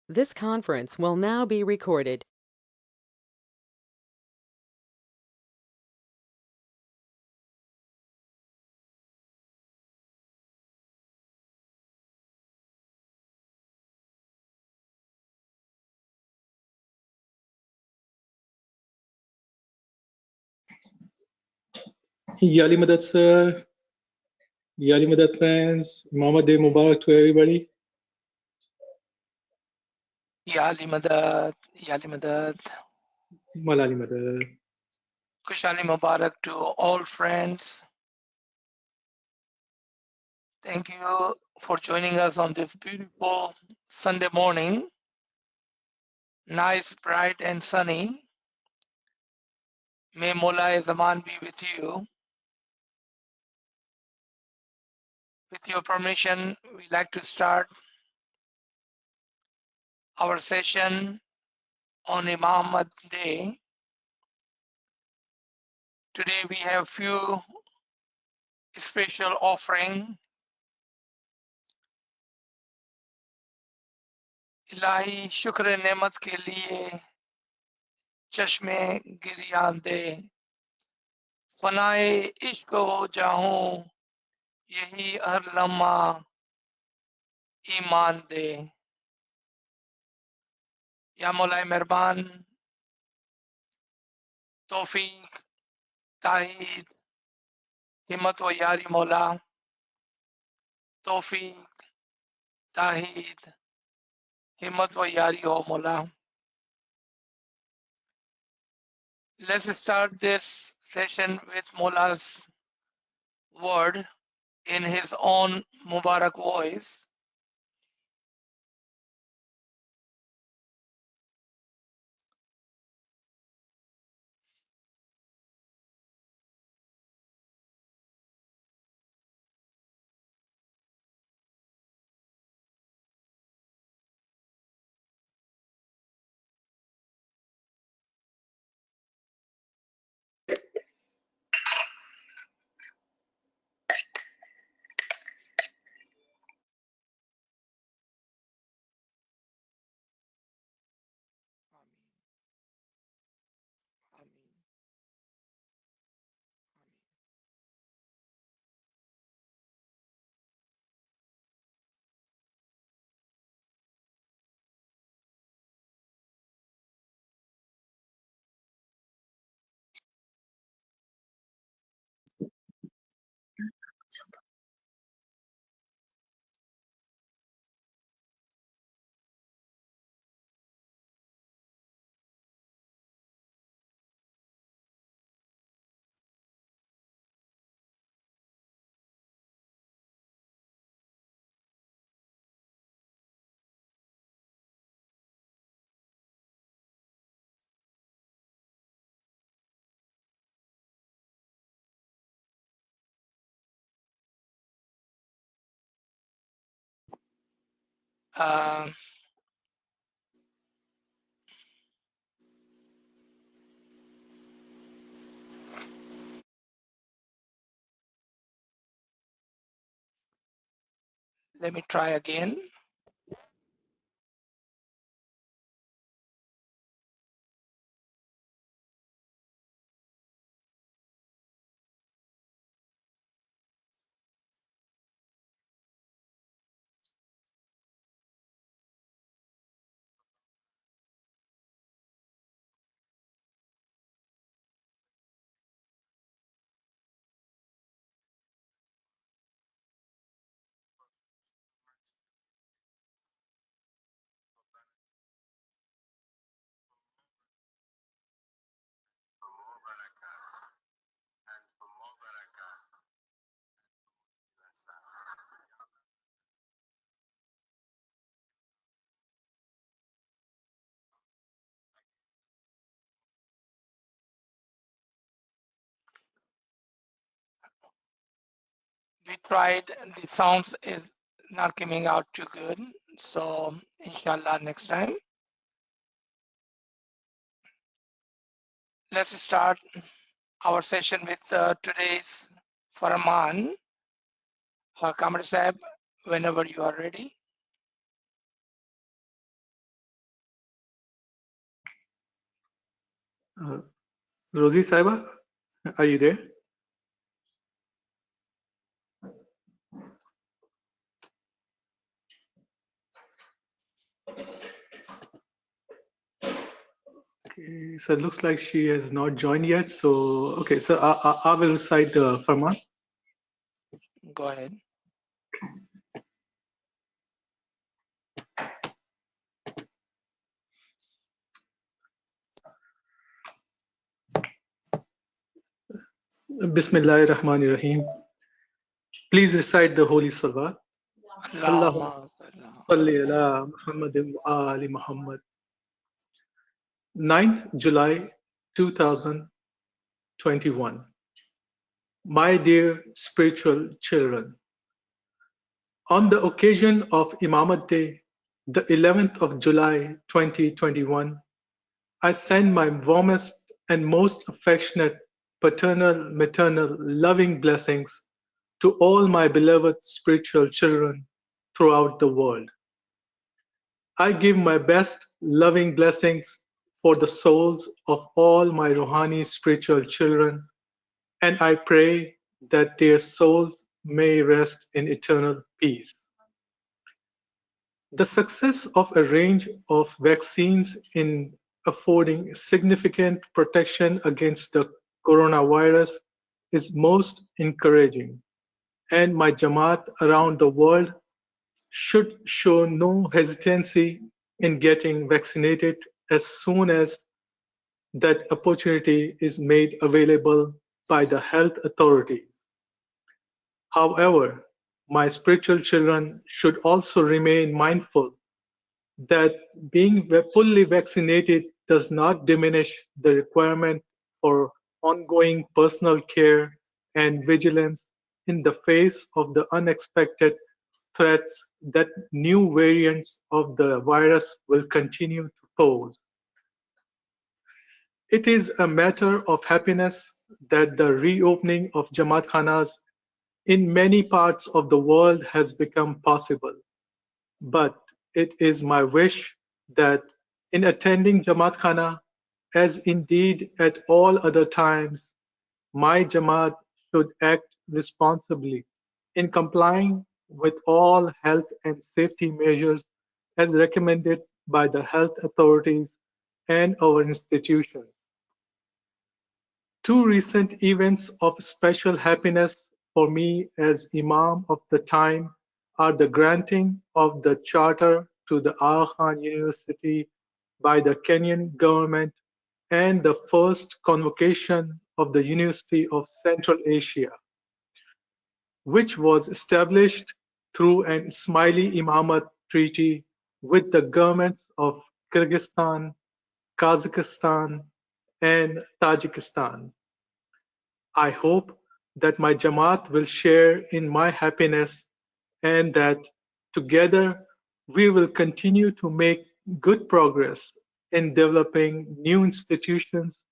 This conference will now be recorded. Yali Madad sir, Yali Madad friends, Muhammad Day Mubarak to everybody. Yali Madad, Yali Madad. Malali Madad. Kushali Mubarak to all friends. Thank you for joining us on this beautiful Sunday morning. Nice, bright, and sunny. May Mola Zaman be with you. With your permission, we'd like to start our session on Imam Day. Today we have few special offering. इलाही शुक्र नेमत के लिए चश्मे गिरियान दे फनाए इश्क हो जाऊं यही हर लम्हा ईमान दे या मौलाए मेहरबान तौफीक ताहीद हिम्मत व यारी मौला तौफीक ताहीद हिम्मत व यारी हो मौला. Let's start this session with Mola's word in his own Mubarak voice. Uh, let me try again. We tried, the sounds is not coming out too good. So inshallah next time. Let's start our session with today's Farman. Kamar Sahib, whenever you are ready. Rosie Saiba, are you there? Okay, so it looks like she has not joined yet. So, okay, so I will recite the Farman. Go ahead. Bismillahir Rahmanir Rahim. Please recite the Holy Salawat. Allahumma Allahumma salli. salli ala Muhammadin wa ali Muhammad. 9th July 2021. My dear spiritual children, on the occasion of Imamat Day, the 11th of July 2021, I send my warmest and most affectionate paternal, maternal, loving blessings to all my beloved spiritual children throughout the world. I give my best loving blessings for the souls of all my Rohani spiritual children, and I pray that their souls may rest in eternal peace. The success of a range of vaccines in affording significant protection against the coronavirus is most encouraging, and my Jamaat around the world should show no hesitancy in getting vaccinated as soon as that opportunity is made available by the health authorities. However, my spiritual children should also remain mindful that being fully vaccinated does not diminish the requirement for ongoing personal care and vigilance in the face of the unexpected threats that new variants of the virus will continue to pose. It is a matter of happiness that the reopening of Jamaat Khanas in many parts of the world has become possible. But it is my wish that in attending Jamaat Khana, as indeed at all other times, my Jamaat should act responsibly in complying with all health and safety measures as recommended by the health authorities and our institutions. Two recent events of special happiness for me as Imam of the time are the granting of the charter to the Aga Khan University by the Kenyan government and the first convocation of the University of Central Asia, which was established through an Ismaili Imamat treaty with the governments of Kyrgyzstan, Kazakhstan, and Tajikistan. I hope that my Jamaat will share in my happiness and that together we will continue to make good progress in developing new institutions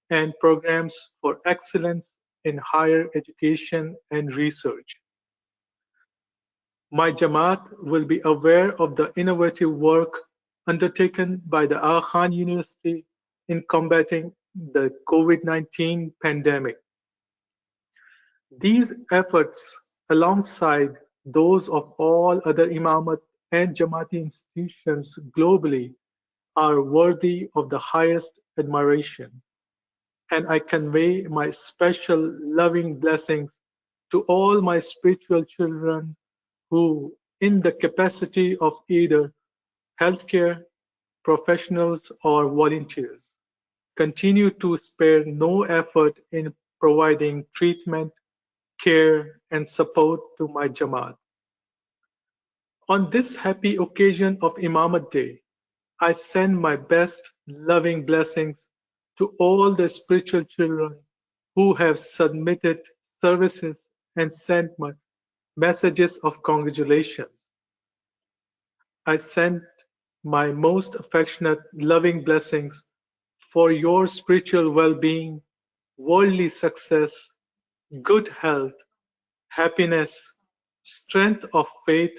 and programs for excellence in higher education and research. My Jamaat will be aware of the innovative work undertaken by the Aga Khan University in combating the COVID-19 pandemic. These efforts, alongside those of all other Imamat and Jamaati institutions globally, are worthy of the highest admiration, and I convey my special loving blessings to all my spiritual children who, in the capacity of either healthcare professionals or volunteers, continue to spare no effort in providing treatment, care, and support to my Jamaat. On this happy occasion of Imamat Day, I send my best loving blessings to all the spiritual children who have submitted services and sent my messages of congratulations. I send my most affectionate loving blessings for your spiritual well-being, worldly success, good health, happiness, strength of faith,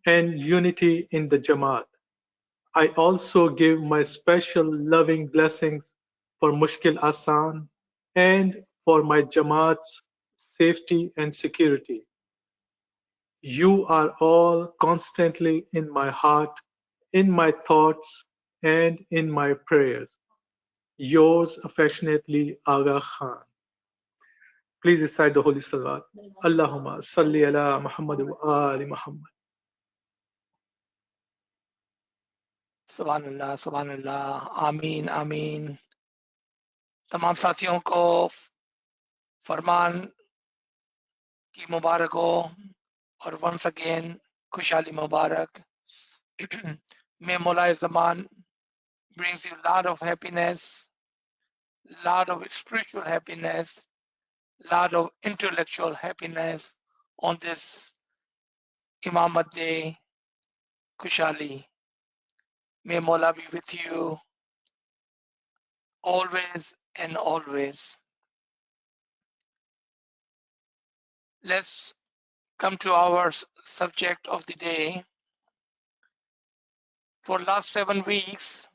and unity in the Jamaat. I also give my special loving blessings for Mushkil Asan, and for my Jamaat's safety and security. You are all constantly in my heart, in my thoughts, and in my prayers. Yours affectionately, Aga Khan. Please recite the Holy Salawat. Allahumma salli ala Muhammad wa ali Muhammad. Subhanallah, Subhanallah, आमीन आमीन। तमाम साथियों को फरमान की मुबारक हो और once again खुशहाली मुबारक। May Mullah Zaman brings you a lot of happiness, lot of spiritual happiness, lot of intellectual happiness on this Imamat Day, Kushali. May Mullah be with you always and always. Let's come to our subject of the day. For last 7 weeks,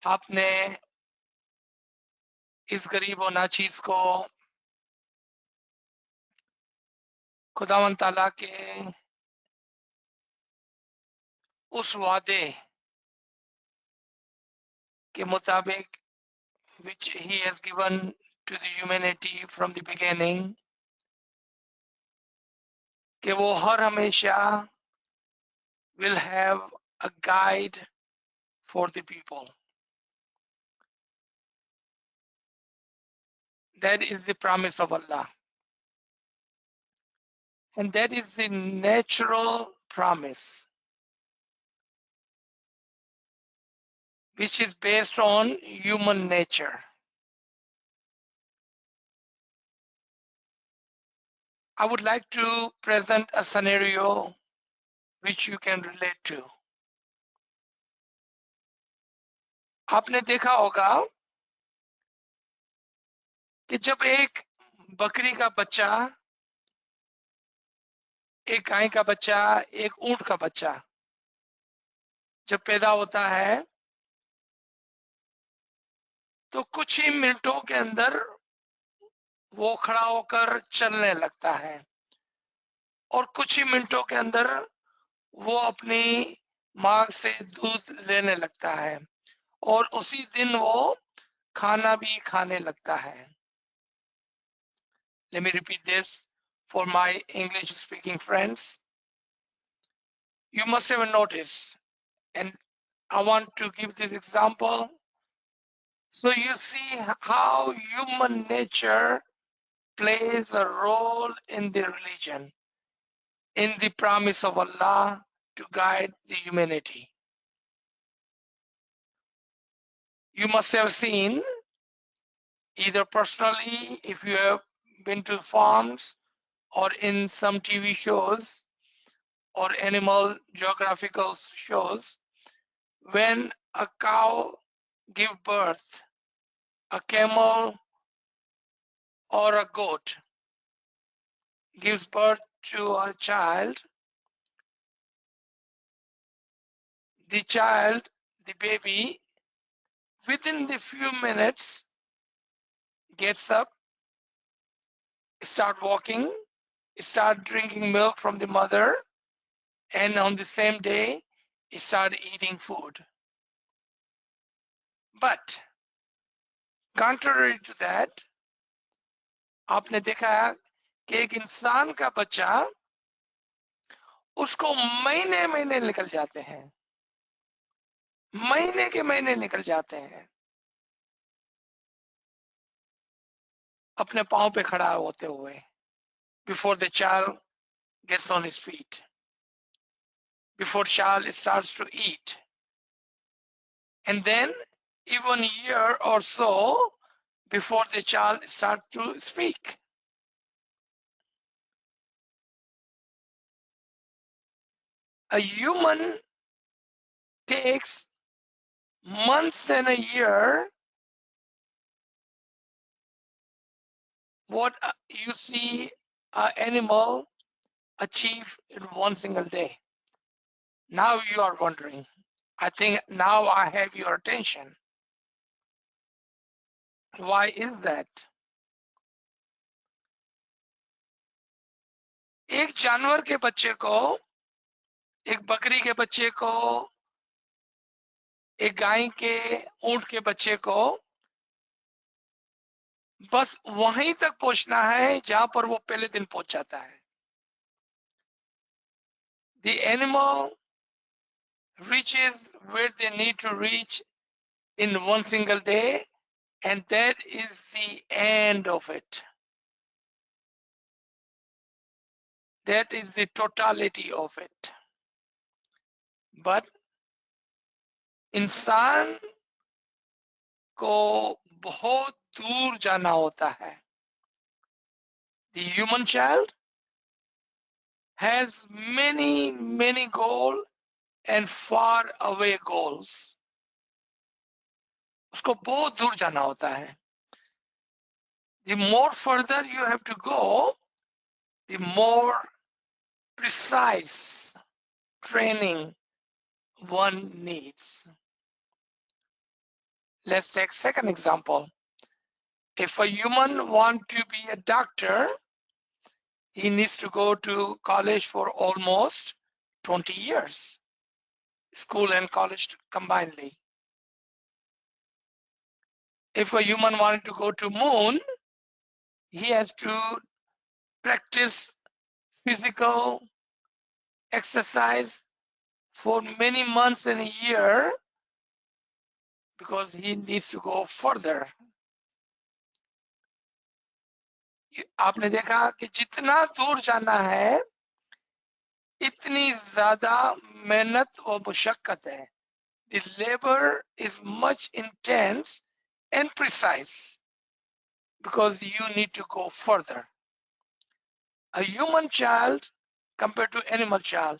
आपने इस गरीब और नाचीज को खुदावन ताला के उस वादे के मुताबिक which he has given to the humanity from the beginning, कि वो हर हमेशा will have a guide for the people. That is the promise of Allah. And that is the natural promise, which is based on human nature. I would like to present a scenario which you can relate to. आपने देखा होगा कि जब एक बकरी का बच्चा, एक गाय का बच्चा, एक ऊंट का बच्चा जब पैदा होता है तो कुछ ही मिनटों के अंदर वो खड़ा होकर चलने लगता है और कुछ ही मिनटों के अंदर वो अपनी मां से दूध लेने लगता है और उसी दिन वो खाना भी खाने लगता है. Let me repeat this for my English speaking friends. You must have noticed, and I want to give this example so you see how human nature plays a role in the religion, in the promise of Allah to guide the humanity. You must have seen, either personally, if you have been to farms, or in some TV shows or animal geographical shows, when a cow gives birth, a camel or a goat gives birth to a child, the baby, within the few minutes gets up, start walking, start drinking milk from the mother, and on the same day start eating food. But contrary to that, आपने देखा कि एक इंसान का बच्चा, उसको महीने महीने निकल जाते हैं, महीने के महीने निकल जाते हैं अपने पांव पे खड़ा होते हुए, before the child gets on his feet, before child starts to eat, and then even a year or so before the child starts to speak. A human takes months and a year what you see an animal achieve in one single day. Now you are wondering, I think now I have your attention. Why is that? एक जानवर के बच्चे को, एक बकरी के बच्चे को, एक गाय के, ऊंट के बच्चे को बस वहीं तक पहुंचना है जहां पर वो पहले दिन पहुंच जाता है. The animal reaches where they need to reach in one single day, and that is the end of it. That is the totality of it. But इंसान को बहुत दूर जाना होता है. The human child has many goals and far away goals. उसको बहुत दूर जाना होता है. The more further you have to go, the more precise training one needs. Let's take second example. If a human want to be a doctor, he needs to go to college for almost 20 years, school and college combinedly. If a human wanted to go to moon, he has to practice physical exercise for many months and a year because he needs to go further. आपने देखा कि जितना दूर जाना है इतनी ज्यादा मेहनत और मुशक्कत है. The labor is much intense and precise because you need to go further. A human child compared to animal child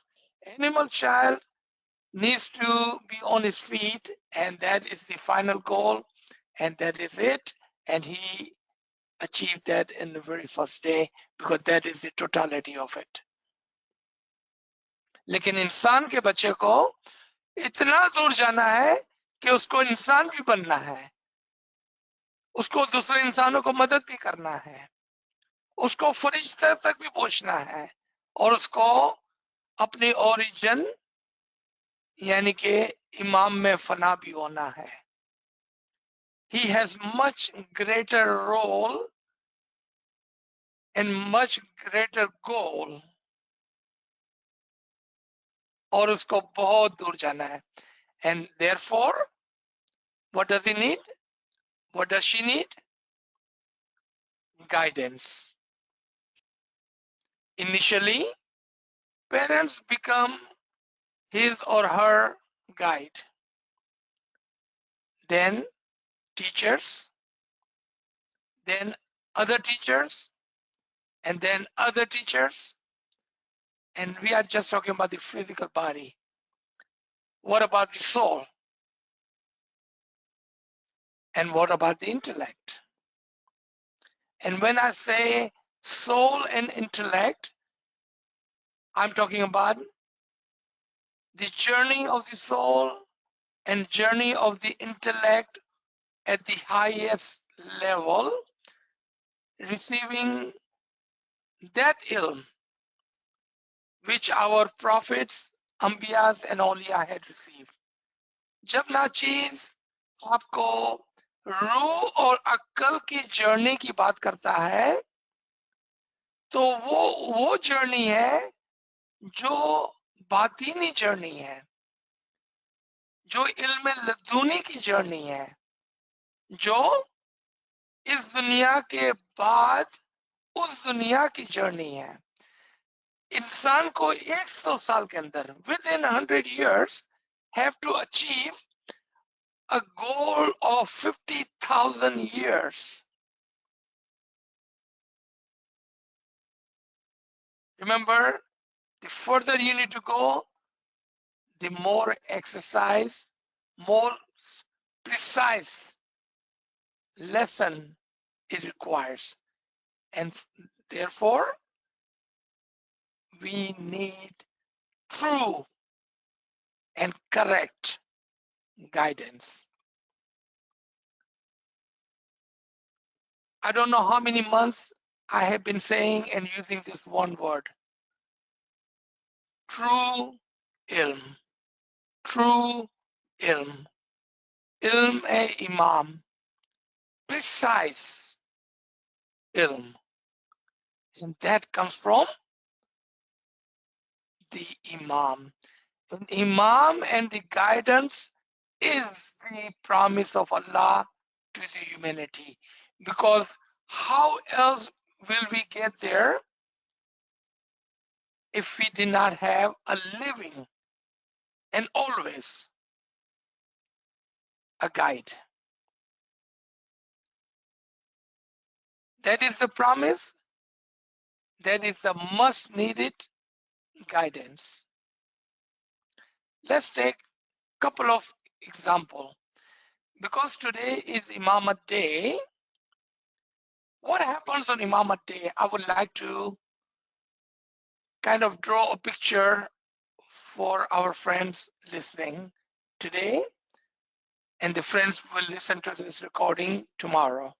needs to be on his feet, and that is the final goal, and that is it, and he achieved that in the very first day because that is the totality of it. लेकिन इंसान के बच्चे को इतना दूर जाना है कि उसको इंसान भी बनना है, उसको दूसरे इंसानों को मदद भी करना है, उसको फरिश्ते तक भी पहुंचना है, और उसको अपनी ओरिजिन यानी कि इमाम में फना भी होना है. He has much greater role and much greater goal, और उसको बहुत दूर जाना है. And therefore, what does he need? What does she need? Guidance. Initially, parents become his or her guide. Then teachers, then other teachers, and then other teachers. And we are just talking about the physical body. What about the soul? And what about the intellect? And when I say soul and intellect, I'm talking about the journey of the soul and journey of the intellect at the highest level, receiving that ilm which our prophets, Ambiyas and Awliya had received. जब ना चीज आपको रूह और अक्ल की journey की बात करता है तो वो जर्नी है जो बातीनी जर्नी है, जो इल्म लदूनी की जर्नी है, जो इस दुनिया के बाद उस दुनिया की जर्नी है. इंसान को 100 साल के अंदर within 100 years have to achieve a goal of 50,000 years. Remember, the further you need to go, the more exercise, more precise lesson it requires. And therefore, we need true and correct guidance. I don't know how many months I have been saying and using this one word. True ilm. True ilm. Ilm-e-Imam. Precise ilm. And that comes from the Imam. And Imam and the guidance is the promise of Allah to the humanity. Because how else will we get there if we did not have a living and always a guide? That is the promise. That is the must needed guidance. Let's take a couple of examples. Because today is Imamat Day, what happens on Imamat Day? I would like to kind of draw a picture for our friends listening today, and the friends will listen to this recording tomorrow.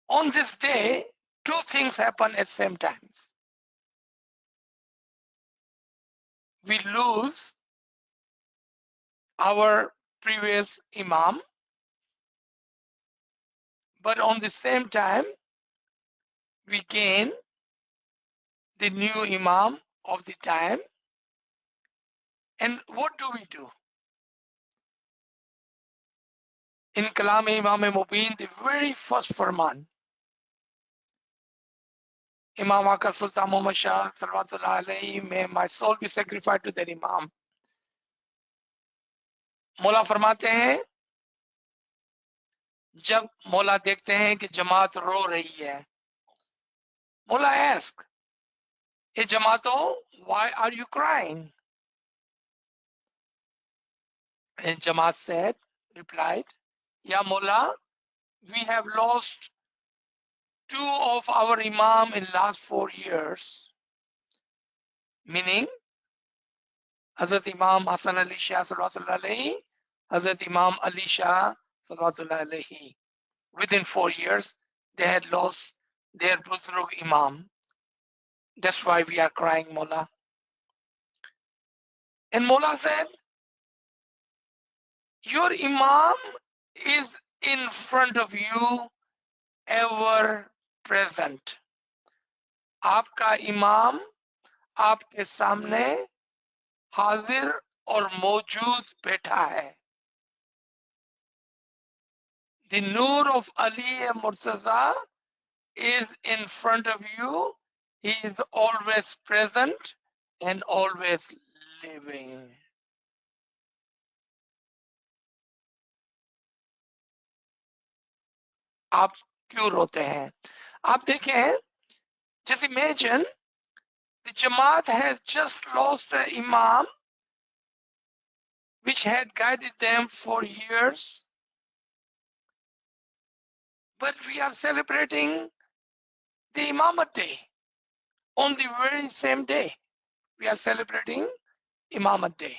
On this day, two things happen at the same time. We lose our previous Imam, but on the same time, we gain the new Imam of the time. And what do we do? In Kalam Imam Mubin, the very first Farman, Imam Aka Sultan Muhammad Shah Salawatullah alayhi, may my soul be sacrificed to that Imam. मौला फरमाते हैं, जब मौला देखते हैं कि जमात रो रही है, मौला ask, hey Jamaato, why are you crying? And Jamaat said, replied, Ya Mawla, we have lost two of our Imam in last 4 years. Meaning, Hazrat Imam Hasan Ali Shah Salawatullah alayhi, Hazrat Imam Ali Shah Salawatullah alayhi. Within 4 years, they had lost their Buzrug Imam. That's why we are crying, Mawla. And Mawla said, your Imam is in front of you, ever present. आपका इमाम आपके सामने हाजिर और मौजूद बैठा है. The Noor of Ali Murtaza is in front of you. He is always present and always living. आप क्यों रोते हैं? आप देखें, just imagine the Jamaat has just lost an Imam which had guided them for years. But we are celebrating the Imamat Day. On the very same day, we are celebrating Imamat Day.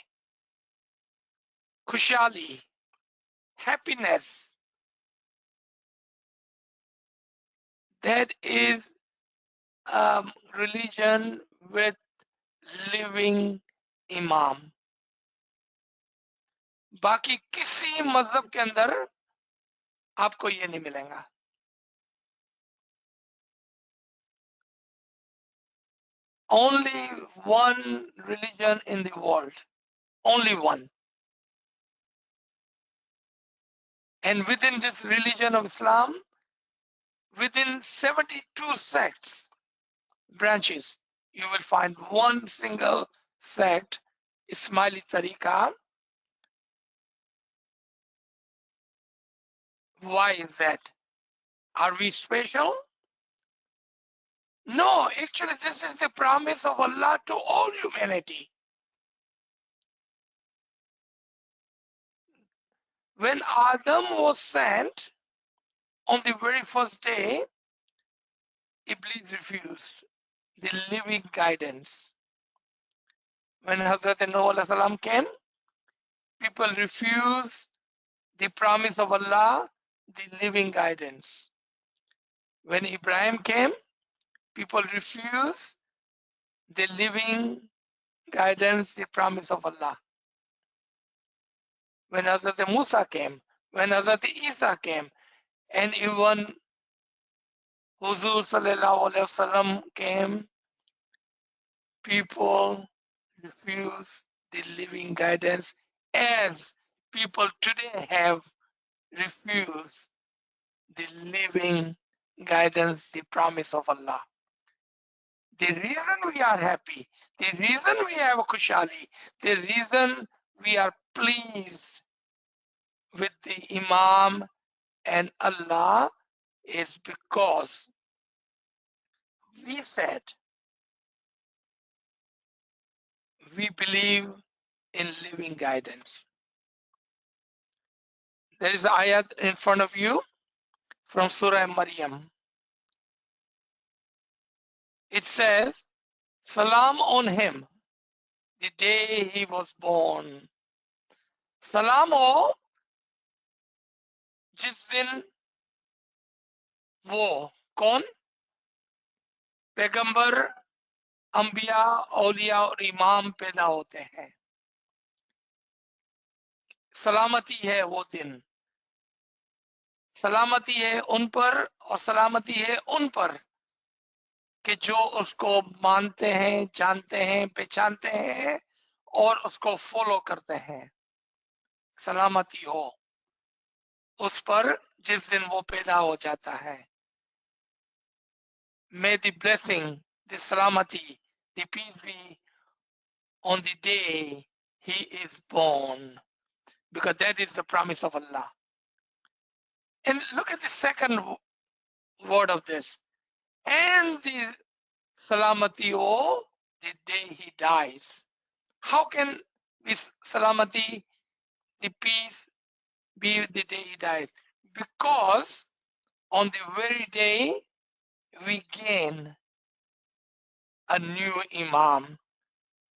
Khushali, happiness, that is religion with living Imam. बाकी किसी मजहब के अंदर आपको ये नहीं मिलेगा. Only one religion in the world, only one. And within this religion of Islam, within 72 sects, branches, you will find one single sect, Ismaili Tariqa. Why is that? Are we special? No, actually, this is the promise of Allah to all humanity. When Adam was sent on the very first day, Iblis refused the living guidance. When Hazrat Noah came, people refused the promise of Allah, the living guidance. When Ibrahim came, people refused the living guidance, the promise of Allah. When Hazrat Musa came, when Hazrat Isa came, and even Huzur Sallallahu Alaihi Wasallam came, people refused the living guidance as people today have refused the living guidance, the promise of Allah. The reason we are happy, the reason we have a kushali, the reason we are pleased with the Imam and Allah is because we said we believe in living guidance. There is an ayat in front of you from Surah Maryam. It says, Salam on him the day he was born. Salam हो जिस दिन वो कौन पैगंबर अंबिया औलिया और इमाम पैदा होते हैं सलामती है वो दिन सलामती है उन पर और सलामती है उन पर कि जो उसको मानते हैं जानते हैं पहचानते हैं और उसको फॉलो करते हैं सलामती हो उस पर जिस दिन वो पैदा हो जाता है May the blessing, the salamati, the peace be on the day he is born, because that is the promise of Allah. And look at the second word of this. And the salamati, oh, the day he dies. How can this salamati, the peace, be the day he dies? Because on the very day we gain a new Imam.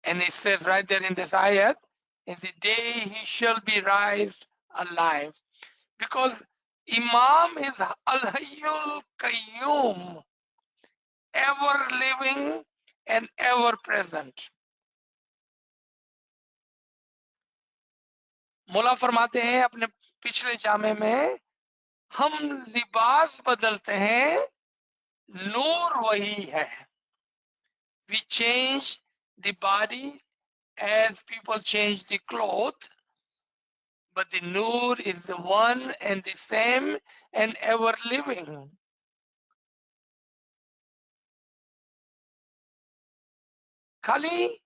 And it says right there in this ayat, in the day he shall be raised alive. Because Imam is Al-Hayyul Qayyum, ever living and ever present. मौला फरमाते हैं अपने पिछले जामे में हम लिबास बदलते हैं नूर वही है. We change the body as people change the cloth, but the Noor is the one and the same and ever living. खाली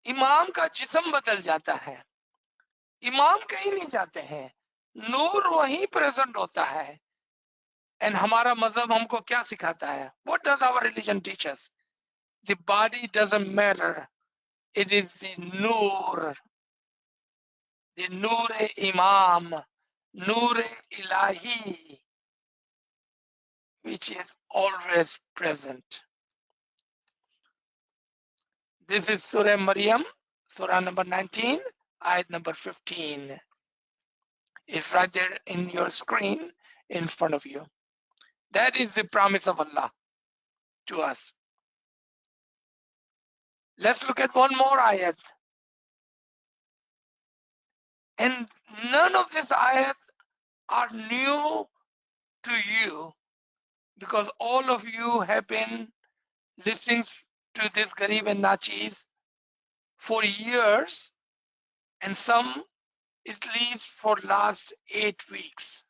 इमाम का जिस्म बदल जाता है, इमाम कहीं नहीं जाते हैं, नूर वहीं प्रेजेंट होता है. And हमारा मजहब हमको क्या सिखाता है? What does our religion teach us? The body doesn't matter. It is the Noor, the Noor Imam, Noor Ilahi, which is always present. This is Surah Maryam, Surah number 19, ayat number 15. It's right there in your screen in front of you. That is the promise of Allah to us. Let's look at one more ayat. And none of these ayats are new to you, because all of you have been listening to this Garib and Nachis for years, and some at least for last 8 weeks,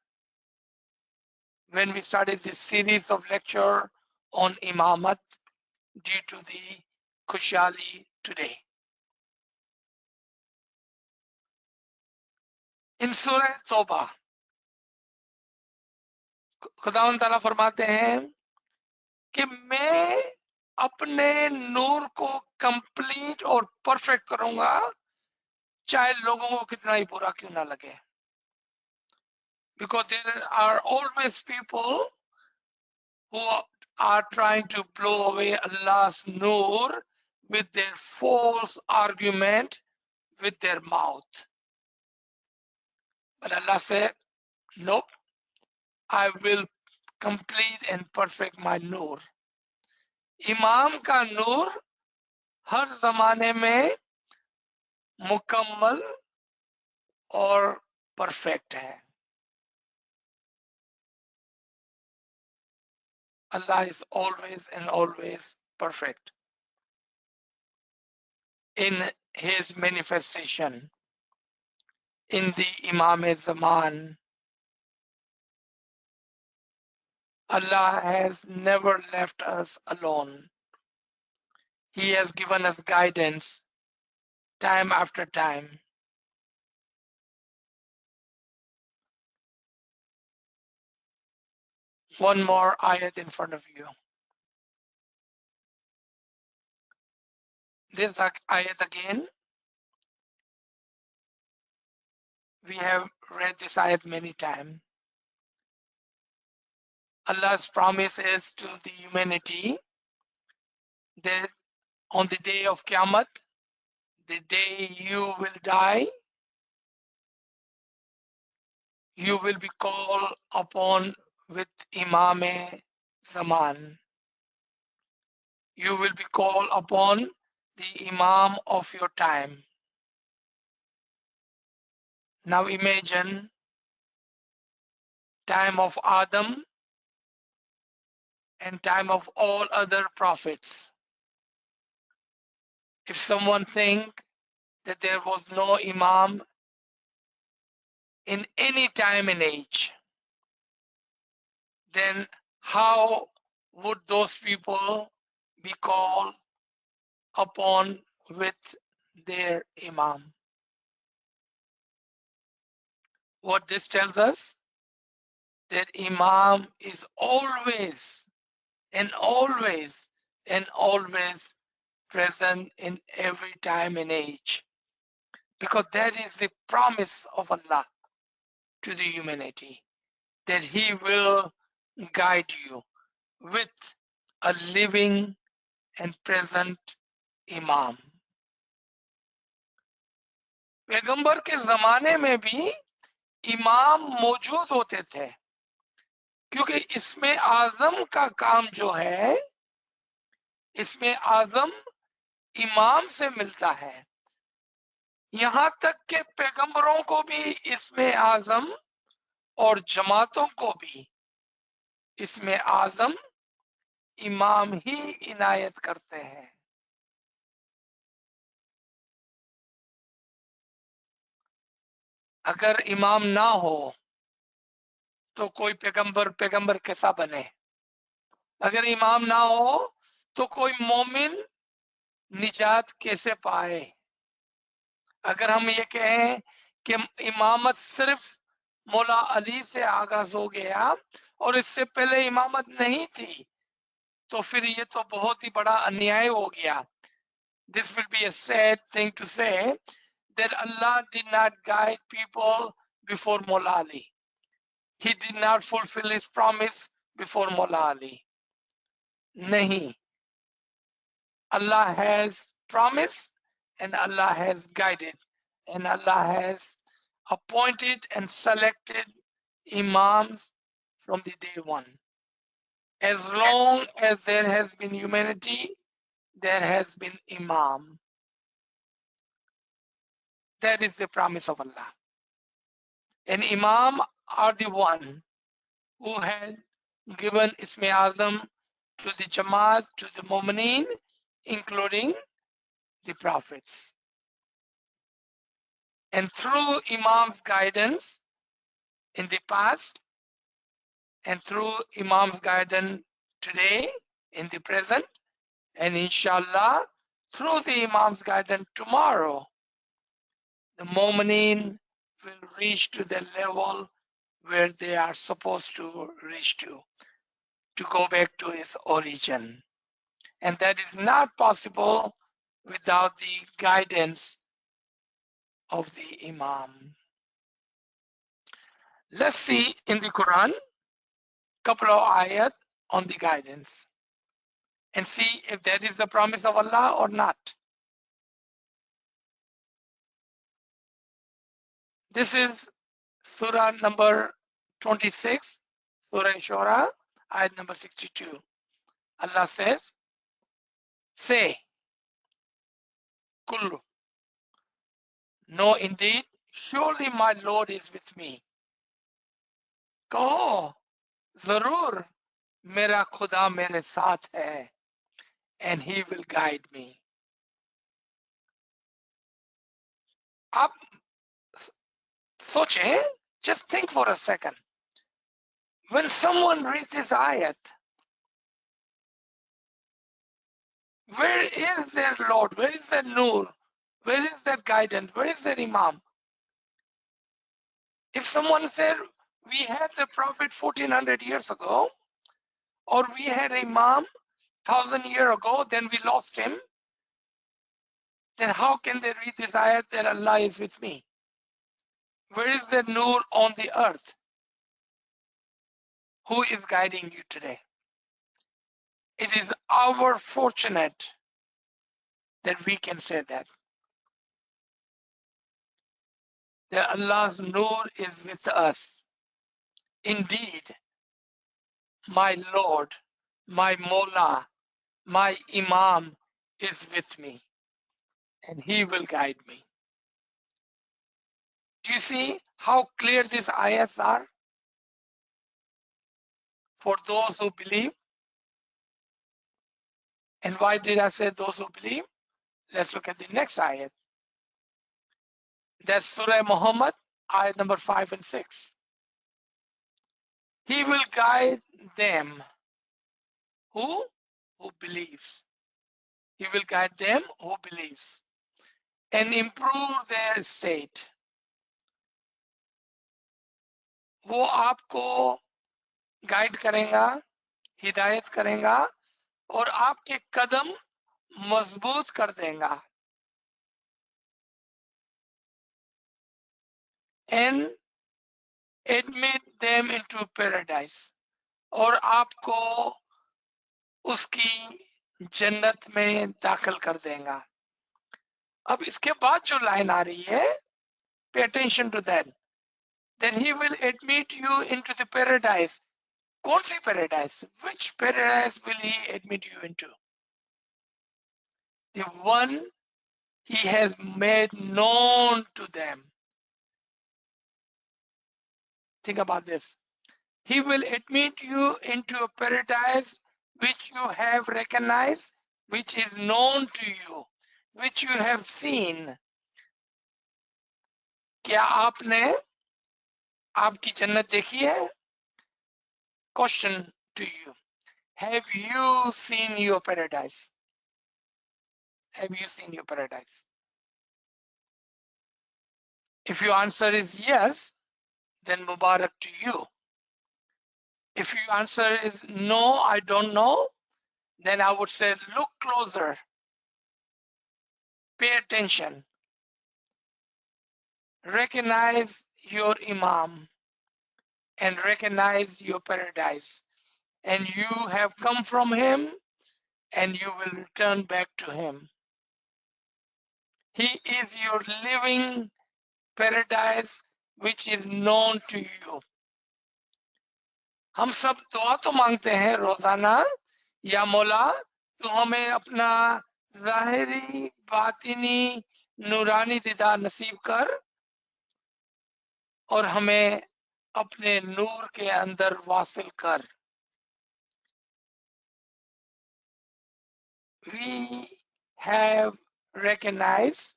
when we started this series of lecture on Imamat due to the Kushali today. In Surah Tawbah, खुदावंद ताला फरमाते हैं कि मैं अपने नूर को complete और perfect करूंगा चाहे लोगों को कितना ही बुरा क्यों ना लगे. Because there are always people who are trying to blow away Allah's noor with their false argument with their mouth. But Allah said, nope, I will complete and perfect my nur. इमाम का नूर हर जमाने में मुकम्मल और perfect है. Allah is always and always perfect in his manifestation. In the Imam Zaman, Allah has never left us alone. He has given us guidance time after time. One more ayat in front of you. This ayat again. We have read this ayat many times. Allah's promise is to the humanity that on the day of Qiyamah, the day you will die, you will be called upon with Imam Zaman. You will be called upon the Imam of your time. Now imagine time of Adam and time of all other prophets. If someone think that there was no Imam in any time and age, then how would those people be called upon with their Imam? What this tells us, that Imam is always and always and always present in every time and age, because that is the promise of Allah to the humanity, that He will guide you with a living and present Imam. पैगंबर के जमाने में भी इमाम मौजूद होते थे, क्योंकि इसमें आजम का काम जो है, इसमें आजम इमाम से मिलता है. यहां तक के पैगंबरों को भी इसमें आजम और जमातों को भी इसमें आजम इमाम ही इनायत करते हैं. अगर इमाम ना हो तो कोई पैगंबर कैसा बने? अगर इमाम ना हो तो कोई मोमिन निजात कैसे पाए? अगर हम ये कहें कि इमामत सिर्फ मौला अली से आगाज हो गया और इससे पहले इमामत नहीं थी, तो फिर ये तो बहुत ही बड़ा अन्याय हो गया. This will be a sad thing to say, that Allah did not guide people before Mawla Ali. He did not fulfill his promise before Mawla Ali. Nahi. Allah has promised and Allah has guided and Allah has appointed and selected Imams from the day one. As long as there has been humanity, there has been Imam. That is the promise of Allah. And Imam are the one who had given Ismai Azam to the Jamaat, to the Mu'mineen, including the prophets. And through Imam's guidance in the past, and through Imam's guidance today, in the present, and inshallah, through the Imam's guidance tomorrow, the Mu'mineen will reach to the level where they are supposed to reach to go back to its origin. And that is not possible without the guidance of the Imam. Let's see in the Quran, couple of ayat on the guidance and see if that is the promise of Allah or not. This is Surah number 26, Surah Shura, ayat number 62. Allah says, say, Kullu, no indeed, surely my Lord is with me. कहो जरूर मेरा खुदा मेरे साथ है, and he will guide me. आप सोचें, just think for a second. When someone reads this ayat, where is their Lord? Where is their Nur? Where is their guidance? Where is their Imam? If someone said, we had the Prophet 1400 years ago, or we had Imam 1000 years ago, then we lost him, then how can they read this ayat that Allah is with me? Where is the Nur on the earth? Who is guiding you today? It is our fortunate that we can say that Allah's Nur is with us. Indeed, my Lord, my Mola, my Imam is with me, and he will guide me. Do you see how clear these ayats are for those who believe? And why did I say those who believe? Let's look at the next ayat. That's Surah Muhammad, ayat number 5 and 6. He will guide them who believes. He will guide them who believes and improve their state. वो आपको guide करेगा, हिदायत करेगा और आपके कदम मजबूत कर देगा. And admit them into paradise. और आपको उसकी जन्नत में दाखिल कर देगा. अब इसके बाद जो लाइन आ रही है, pay attention to that. Then he will admit you into the paradise. कौन सी paradise? Which paradise will he admit you into? The one he has made known to them. Think about this. He will admit you into a paradise which you have recognized, which is known to you, which you have seen. क्या आपने आपकी जन्नत देखी है? Question to you. Have you seen your paradise? Have you seen your paradise? If your answer is yes, then Mubarak to you. If your answer is no, I don't know, then I would say look closer, pay attention, recognize your Imam and recognize your paradise. And you have come from him and you will return back to him. He is your living paradise which is known to you. हम सब दुआ तो मांगते हैं रोजाना, या मौला तू हमें अपना ज़ाहिरी बातिनी नूरानी दीदार नसीब कर और हमें अपने नूर के अंदर वासिल कर. We have recognized,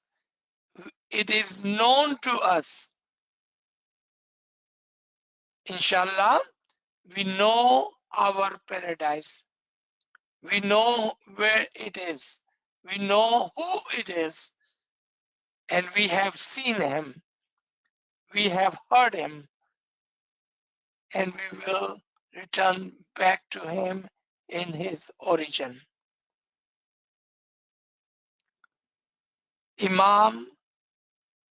it is known to us. Inshallah, we know our paradise. We know where it is. We know who it is. And we have seen him. We have heard him. And we will return back to him in his origin. Imam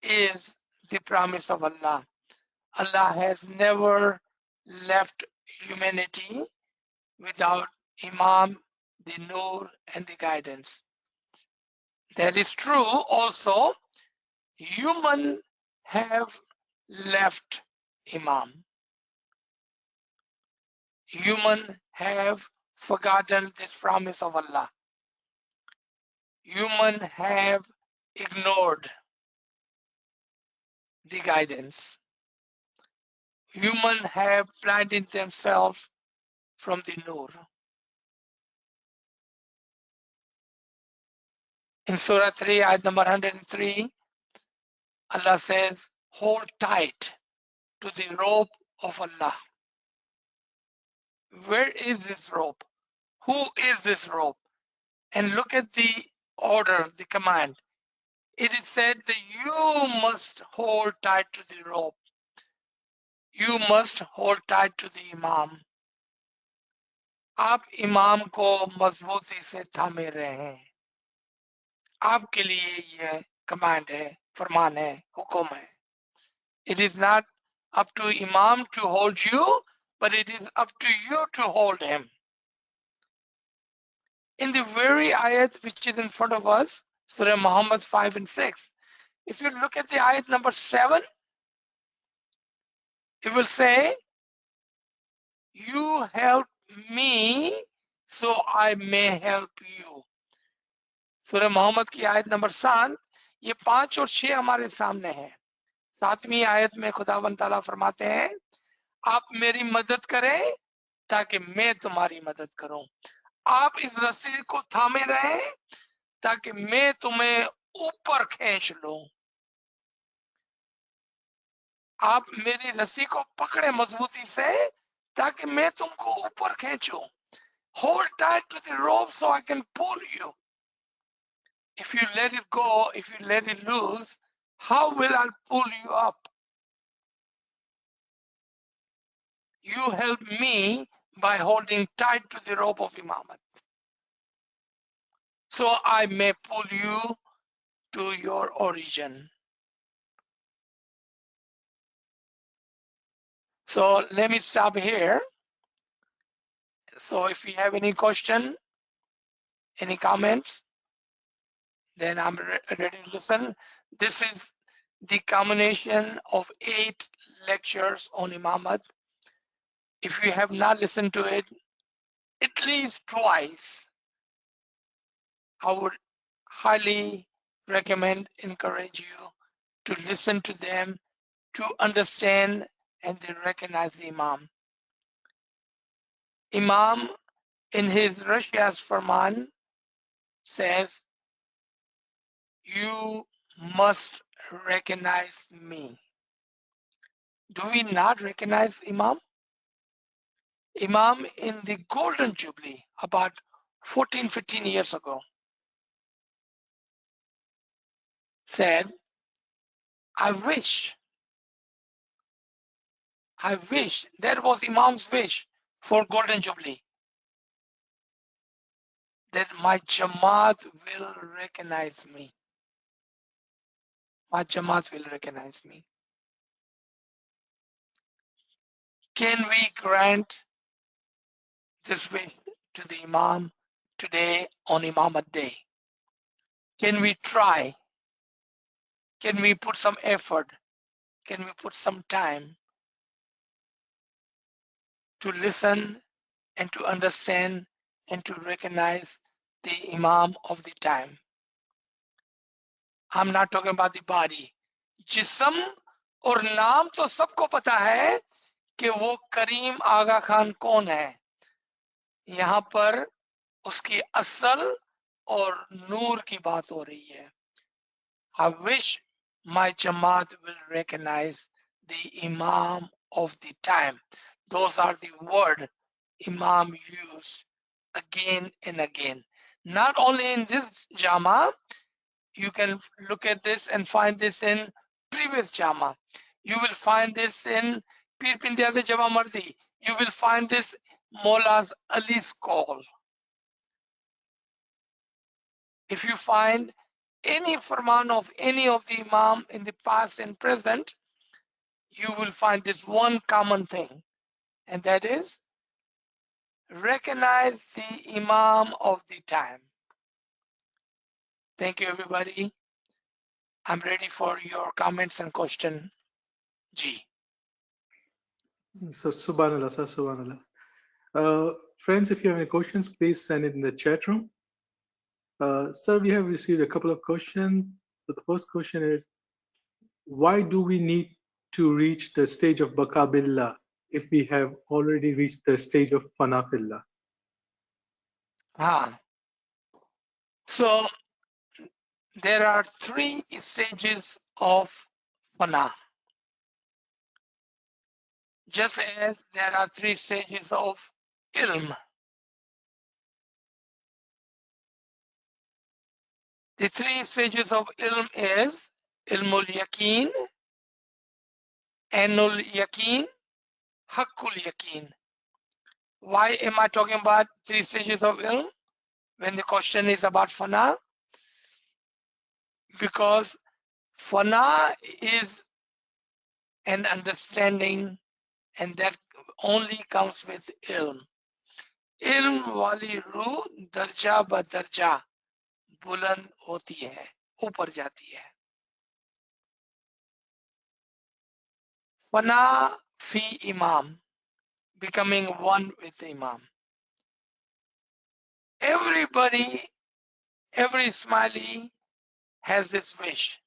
is the promise of Allah. Allah has never left humanity without Imam, the Nur, and the guidance. That is true also. Human have left Imam. Human have forgotten this promise of Allah. Human have ignored the guidance. Human have blinded themselves from the Nur. In Surah 3, ayat number 103, Allah says, hold tight to the rope of Allah. Where is this rope? Who is this rope? And look at the order, the command. It is said that you must hold tight to the rope. You must hold tight to the Imam. आप इमाम को मजबूती से थामे रहे हैं. आपके लिए ये कमांड है, फरमान है, हुक्म है. It is not up to Imam to hold you, but it is up to you to hold him. In the very ayat which is in front of us, Surah Muhammad 5 and 6, if you look at the ayat number 7, it will say, you help me so I may help you. सूरह मोहम्मद की आयत number 7, ये 5 और 6 हमारे सामने है. 7वीं आयत में खुदावंद ताला फरमाते हैं, आप मेरी मदद करें ताकि मैं तुम्हारी मदद करूं. आप इस रस्सी को थामे रहें ताकि मैं तुम्हें ऊपर खींच लूं. आप मेरी रस्सी को पकड़े मजबूती से ताकि मैं तुमको ऊपर खींचूं. Hold tight to the rope so I can pull you. If you let it go, if you let it loose, how will I pull you up? You help me by holding tight to the rope of Imamat, so I may pull you to your origin. So let me stop here. So if you have any question, any comments, then I'm ready to listen. This is the combination of 8 lectures on Imamat. If you have not listened to it, at least twice, I would highly recommend, encourage you to listen to them, to understand and then recognize the Imam. Imam in his Russia's Farman says, you must recognize me. Do we not recognize Imam? Imam in the Golden Jubilee about 14, 15 years ago said, I wish, that was Imam's wish for Golden Jubilee, that my Jamaat will recognize me. My Jamaat will recognize me. Can we grant this wish to the Imam today on Imamat Day? Can we try? Can we put some effort? Can we put some time to listen and to understand and to recognize the Imam of the time? I'm not talking about the body. जिस्म और नाम तो सबको पता है कि वो करीम आगा खान कौन है. यहाँ पर उसकी असल और नूर की बात हो रही है. I wish my Jamaat will recognize the Imam of the time. Those are the words Imam used again and again. Not only in this Jama, you can look at this and find this in previous Jama. You will find this in Pir Pindiaz Jama Mardi. You will find this Mola's Ali's call. If you find any farman of any of the Imam in the past and present, you will find this one common thing, and that is recognize the Imam of the time. Thank you, everybody. I'm ready for your comments and question. G. So, subhanallah, sir, subhanallah. Friends, if you have any questions, please send it in the chat room. Sir, we have received a couple of questions. So the first question is, why do we need to reach the stage of Baqa Billah if we have already reached the stage of Fana Fillah? So there are 3 stages of fana, just as there are 3 stages of ilm. The 3 stages of ilm is ilmul yaqeen, ainul yaqeen, haqqul yaqeen. Why am I talking about 3 stages of ilm when the question is about fana? Because fana is an understanding, and that only comes with ilm. Ilm wali रूह दर्जा ब दर्जा बुलंद होती है, ऊपर जाती है. Fana fi Imam, becoming one with Imam. Everybody, every Ismaili has this wish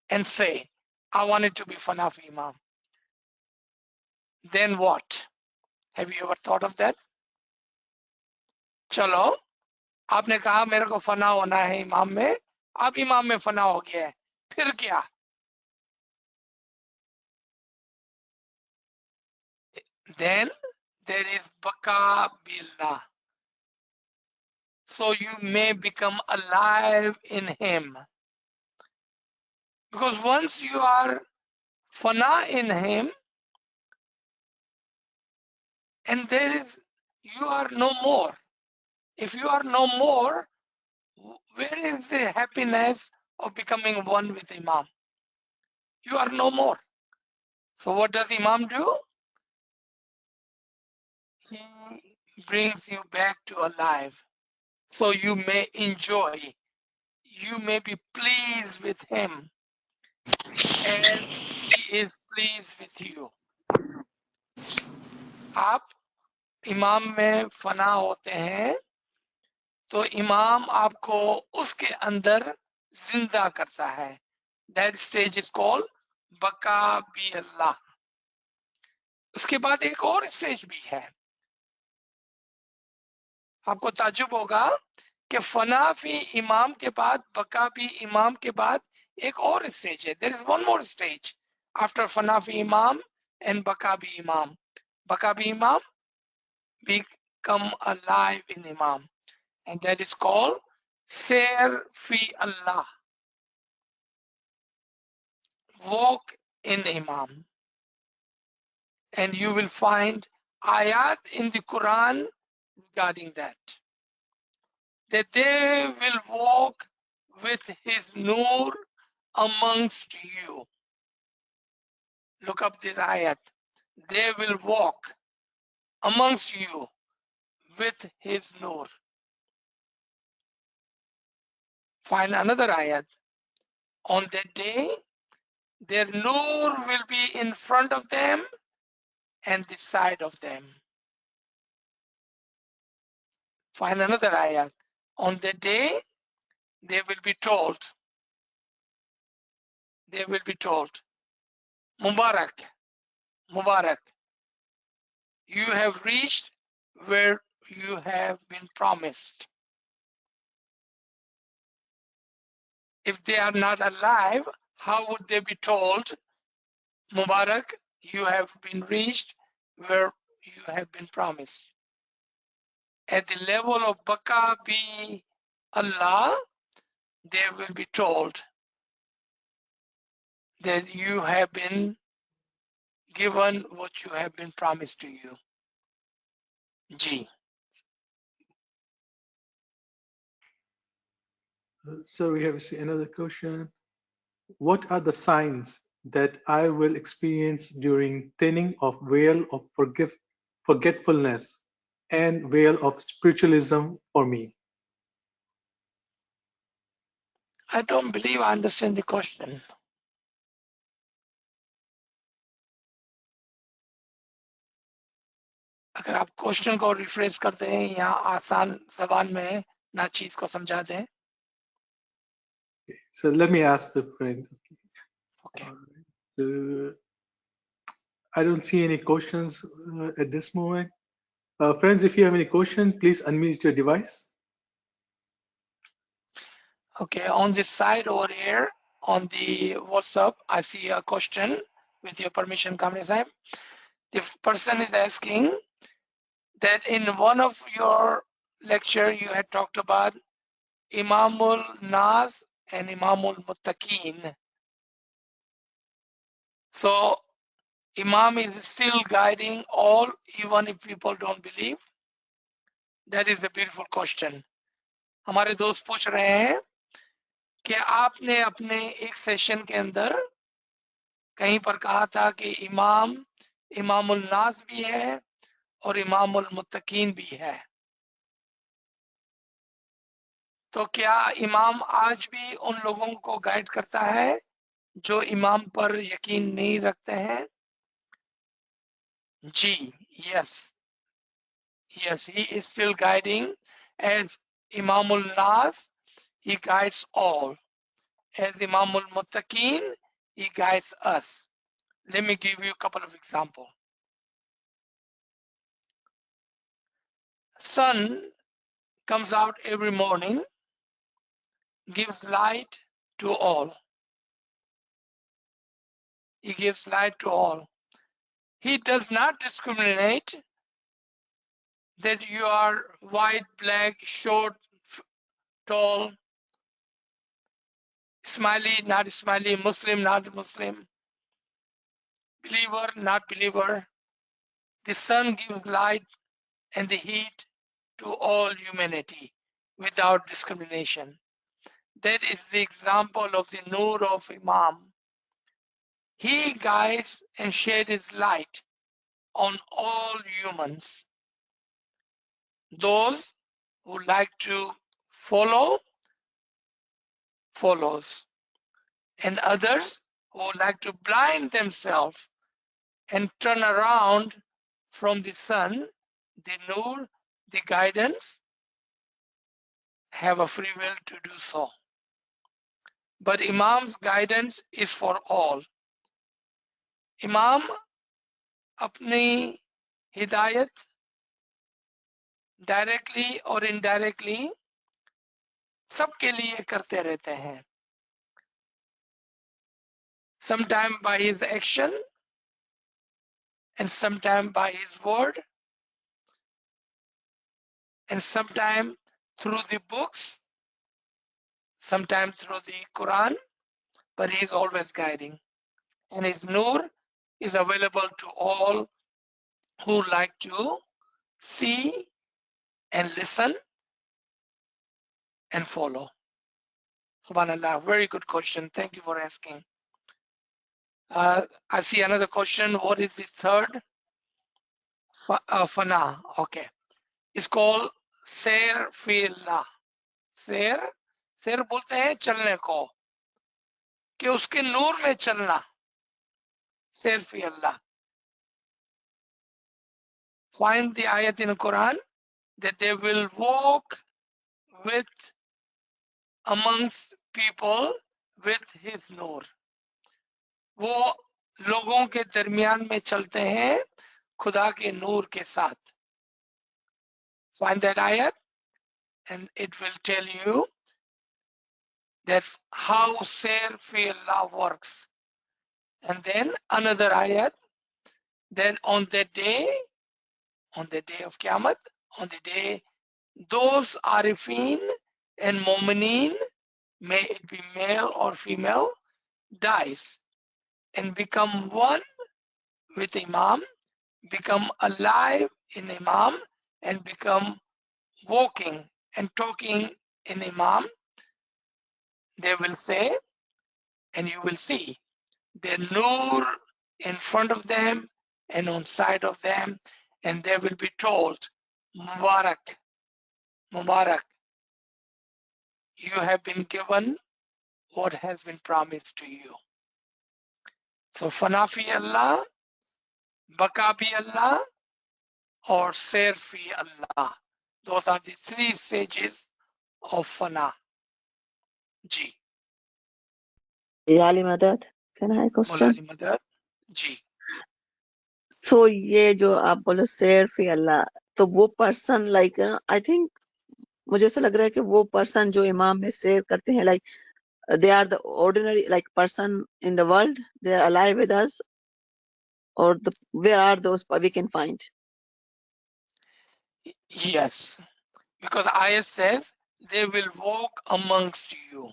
and say, I want it to be Fana fi Imam. Then what? Have you ever thought of that? चलो, आपने कहा मेरे को फना होना है इमाम में, अब इमाम में फना हो गया है, फिर क्या? Then there is Baqa Billah. So you may become alive in him. Because once you are fana in him, and you are no more. If you are no more, where is the happiness of becoming one with Imam? You are no more. So what does Imam do? He brings you back to alive. So you may enjoy. You may be pleased with him as he is pleased with you. आप इमाम में फना होते हैं तो इमाम आपको उसके अंदर जिंदा करता है. That stage is called बका बी अल्लाह. उसके बाद एक और स्टेज भी है. आपको ताजुब होगा कि फना फी इमाम के बाद बका बी इमाम के बाद एक और स्टेज है. There is one more stage after फना फी इमाम and बका बी इमाम. बका बी इमाम, become alive in Imam, and that is called Sair fi Allah. Walk in Imam. And you will find ayat in the Quran regarding that. That they will walk with his nur amongst you. Look up this ayat. They will walk amongst you with his nur. Find another ayat. On that day, their nur will be in front of them and the side of them. Find another ayat. On the day, they will be told, Mubarak, Mubarak, you have reached where you have been promised. If they are not alive, how would they be told, Mubarak, you have been reached where you have been promised? At the level of Baka bi Allah, they will be told that you have been given what you have been promised to you. G. So we have another question. What are the signs that I will experience during thinning of veil of forgetfulness and veil of spiritualism for me? I don't believe I understand the question. अगर आप question को refresh कर दें या आसान जबान में ना चीज को समझा दें. So let me ask the friend. Okay. I don't see any questions at this moment. Friends, if you have any questions, please unmute your device. Okay, on this side over here, on the WhatsApp, I see a question. With your permission, Kamle Sahib. The person is asking that in one of your lecture, you had talked about Imamul Nas and Imamul Muttaqin. So, Imam is still guiding all, even if people don't believe. That is a beautiful question. हमारे दोस्त पूछ रहे हैं कि आपने अपने एक session के अंदर कहीं पर कहा था कि इमाम इमामुल नास भी है और इमामुल मुत्तकीन भी है, तो क्या इमाम आज भी उन लोगों को गाइड करता है जो इमाम पर यकीन नहीं रखते हैं? जी, yes, he is still guiding as Imamul Nas. He guides all. As Imamul Muttaqin, he guides us. Let me give you a couple of examples. Sun comes out every morning, gives light to all. He gives light to all. He does not discriminate that you are white, black, short, tall, smiley, not smiley, Muslim, not Muslim, believer, not believer. The sun gives light and the heat to all humanity without discrimination. That is the example of the Nur of Imam. He guides and sheds his light on all humans. Those who like to follow, follows. And others who like to blind themselves and turn around from the sun, the Nur, the guidance, have a free will to do so. But Imam's guidance is for all. Imam अपनी हिदायत directly और indirectly सबके लिए करते रहते हैं. Sometime by his action and sometime by his word and sometime through the books, sometimes through the Quran, but he is always guiding. And his Nur is available to all who like to see and listen and follow. Subhanallah, very good question. Thank you for asking. I see another question. What is the third? Fana. Okay. It's called Ser Fila. Ser बोलते हैं चलने को, कि उसके नूर में चलना. Ser Fila. Find the ayat in the Quran that they will walk with amongst people with his nur. वो लोगों के दरमियान में चलते हैं खुदा के नूर के साथ. Find that ayat and it will tell you that how Ser fi Allah works. And then another ayat, then on the day of Qiyamah, on the day, those Arifin and Mu'mineen, may it be male or female, dies and become one with Imam, become alive in Imam, and become walking and talking in Imam. They will say, and you will see, the Nur in front of them and on side of them, and they will be told, Mubarak, Mubarak, you have been given what has been promised to you. So Fanafi Allah, Bakabi Allah, or Sair fi Allah. Those are the 3 stages of fana. Ji. Yali Madad, can I question? Mulali Madad. Ji. So ये जो आप बोले शेर फी अल्लाह, तो वो person like I think मुझे ऐसा लग रहा है कि वो पर्सन जो इमाम में शेयर करते हैं like they are the ordinary like person in the world, they are alive with us, or where are those we can find? Yes. Because ayat says they will walk amongst you.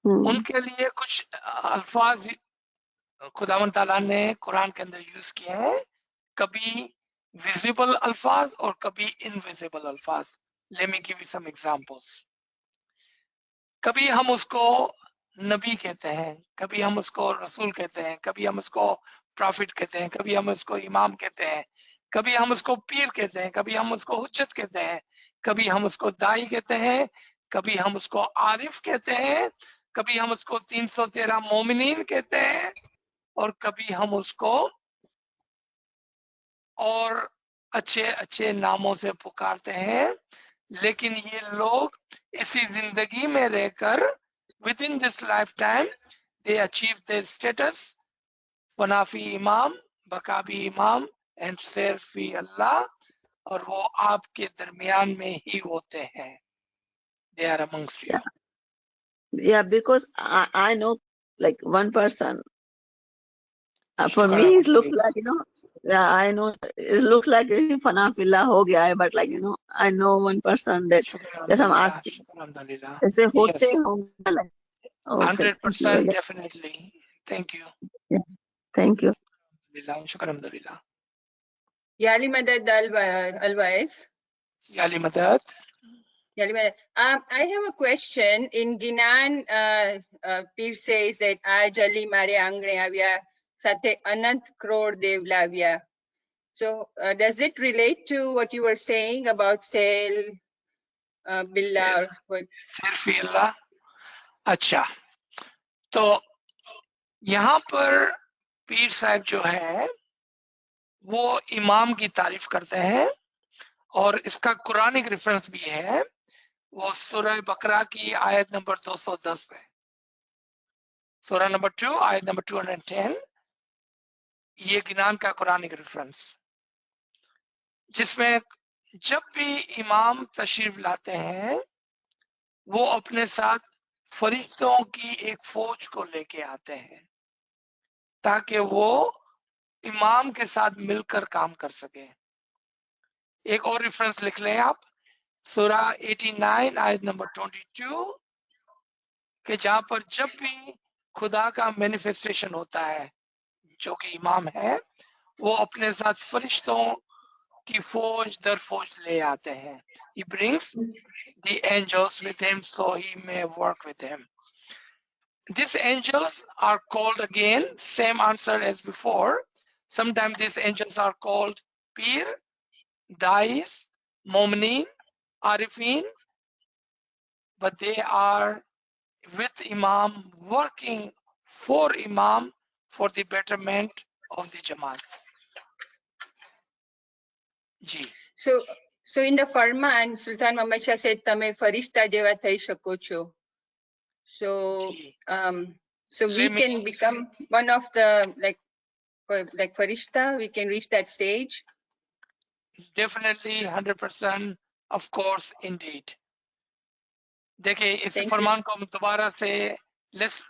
उनके लिए कुछ अल्फाज खुदावन ताला ने कुरान के अंदर use किए हैं, कभी विजिबल अल्फाज और कभी इनविजिबल अल्फाज. Let me give you some examples. कभी हम उसको नबी कहते हैं, कभी हम उसको रसूल कहते हैं, कभी हम उसको प्रॉफिट कहते हैं, कभी हम उसको इमाम कहते हैं, कभी हम उसको पीर कहते हैं, कभी हम उसको हुज्जत कहते हैं, कभी हम उसको दाई कहते हैं, कभी हम उसको आरिफ कहते हैं, कभी हम उसको 313 मोमिनीन कहते हैं, और कभी हम उसको और अच्छे अच्छे नामों से पुकारते हैं. लेकिन ये लोग इसी जिंदगी में रहकर within this lifetime they achieve their status फनाफी इमाम, बकाबी इमाम एंड सेरफी अल्लाह, और वो आपके दरमियान में ही होते हैं. They are amongst you. Yeah, because I know like one person. For शुक्र me, है it looks अल्हम्दुलिल्लाह. like yeah, I know it looks like fanafillah ho gaya hai, but like I know one person that शुक्र just I'm अल्हम्दुलिल्लाह. asking. शुक्र अल्हम्दुलिल्लाह. ऐसे होते yes, होंगे like okay, thank you 100% definitely. Thank you. yeah, thank you. अल्हम्दुलिल्लाह. शुक्र अल्हम्दुलिल्लाह. Yali Madad ALWAAZ. याली मदद. Yali Madad. I have a question. In Ginan, Pir says that Ajali Mare Angne Avya Sate Anant Crore Dev Lavya. So does it relate to what you were saying about Sel Billah or what? सिर्फ अल्लाह. अच्छा, तो यहाँ पर पीर साहब जो है वो इमाम की तारीफ करते हैं, और इसका कुरानिक रेफरेंस भी है. वो सूरह बकरा की आयत नंबर 210 है. सूरह नंबर 2 आयत नंबर 210, ये गिनान का कुरानिक रेफरेंस, जिसमें जब भी इमाम तशरीफ लाते हैं वो अपने साथ फरिश्तों की एक फौज को लेके आते हैं ताकि वो इमाम के साथ मिलकर काम कर सके. एक और रेफरेंस लिख लें आप, सूरह 89 आयत नंबर 22, कि जहां पर जब भी खुदा का मैनिफेस्टेशन होता है जो कि इमाम है, वो अपने साथ फरिश्तों की फौज दर फौज ले आते हैं. He brings the angels with him so he may work with him. These angels are called again, same answer as before. Sometimes these angels are called Pir, Dais, Momnin, Arifin, but they are with Imam, working for Imam for the betterment of the Jamaat. Ji. So in the Farman, Sultan Muhammad Shah said, "Tame farishta jeva thai shako cho." So Ji. so we Let me- can become one of the like farishta. We can reach that stage. Definitely 100%, of course, indeed. देखिए इस Thank you. फरमान को हम दोबारा से let's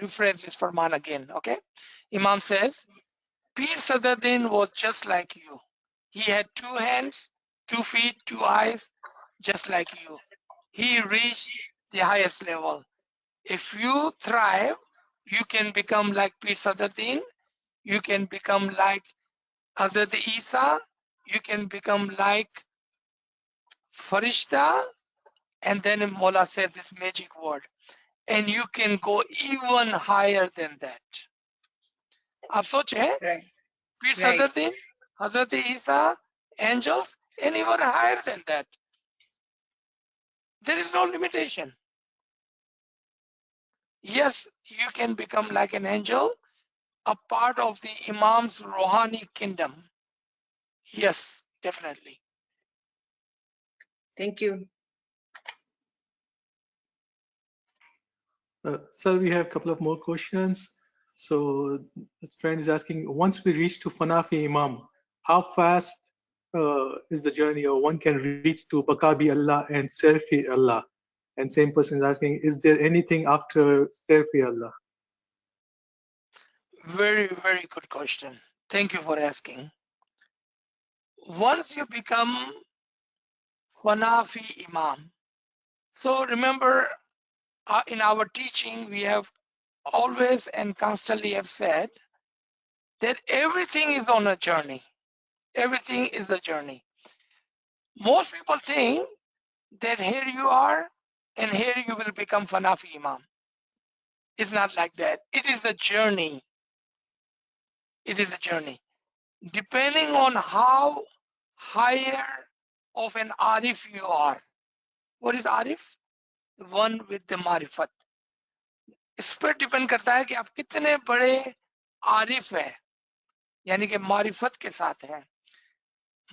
rephrase this Farman again. Okay, Imam says, Pir Sadaruddin was just like you. He had 2 hands, 2 feet, 2 eyes, just like you. He reached the highest level. If you thrive, you can become like Pir Sadaruddin. You can become like Hazrat Isa. You can become like Farishta. And then Mola says this magic word, and you can go even higher than that. आप सोचें, Right. Pir Right. Sadaruddin, Hazrat Isa, angels, and even higher than that. There is no limitation. Yes, you can become like an angel, a part of the Imam's Rohani kingdom. Yes, definitely. Thank you. Sir, we have a couple of more questions. So this friend is asking, once we reach to Fanafi Imam, how fast is the journey, or one can reach to Bakabi Allah and Serfi Allah? And same person is asking, is there anything after Serfi Allah? Very, very good question. Thank you for asking. Once you become Fanafi Imam, so remember in our teaching, we have always and constantly have said that everything is on a journey. Everything is a journey. Most people think that here you are and here you will become Fanafi Imam. It's not like that. It is a journey. It is a journey. Depending on how higher of an Arif you are. What is Arif? The one with the Marifat. इस पर depend करता है कि आप कितने बड़े आरिफ है, यानी कि मारिफत के साथ हैं.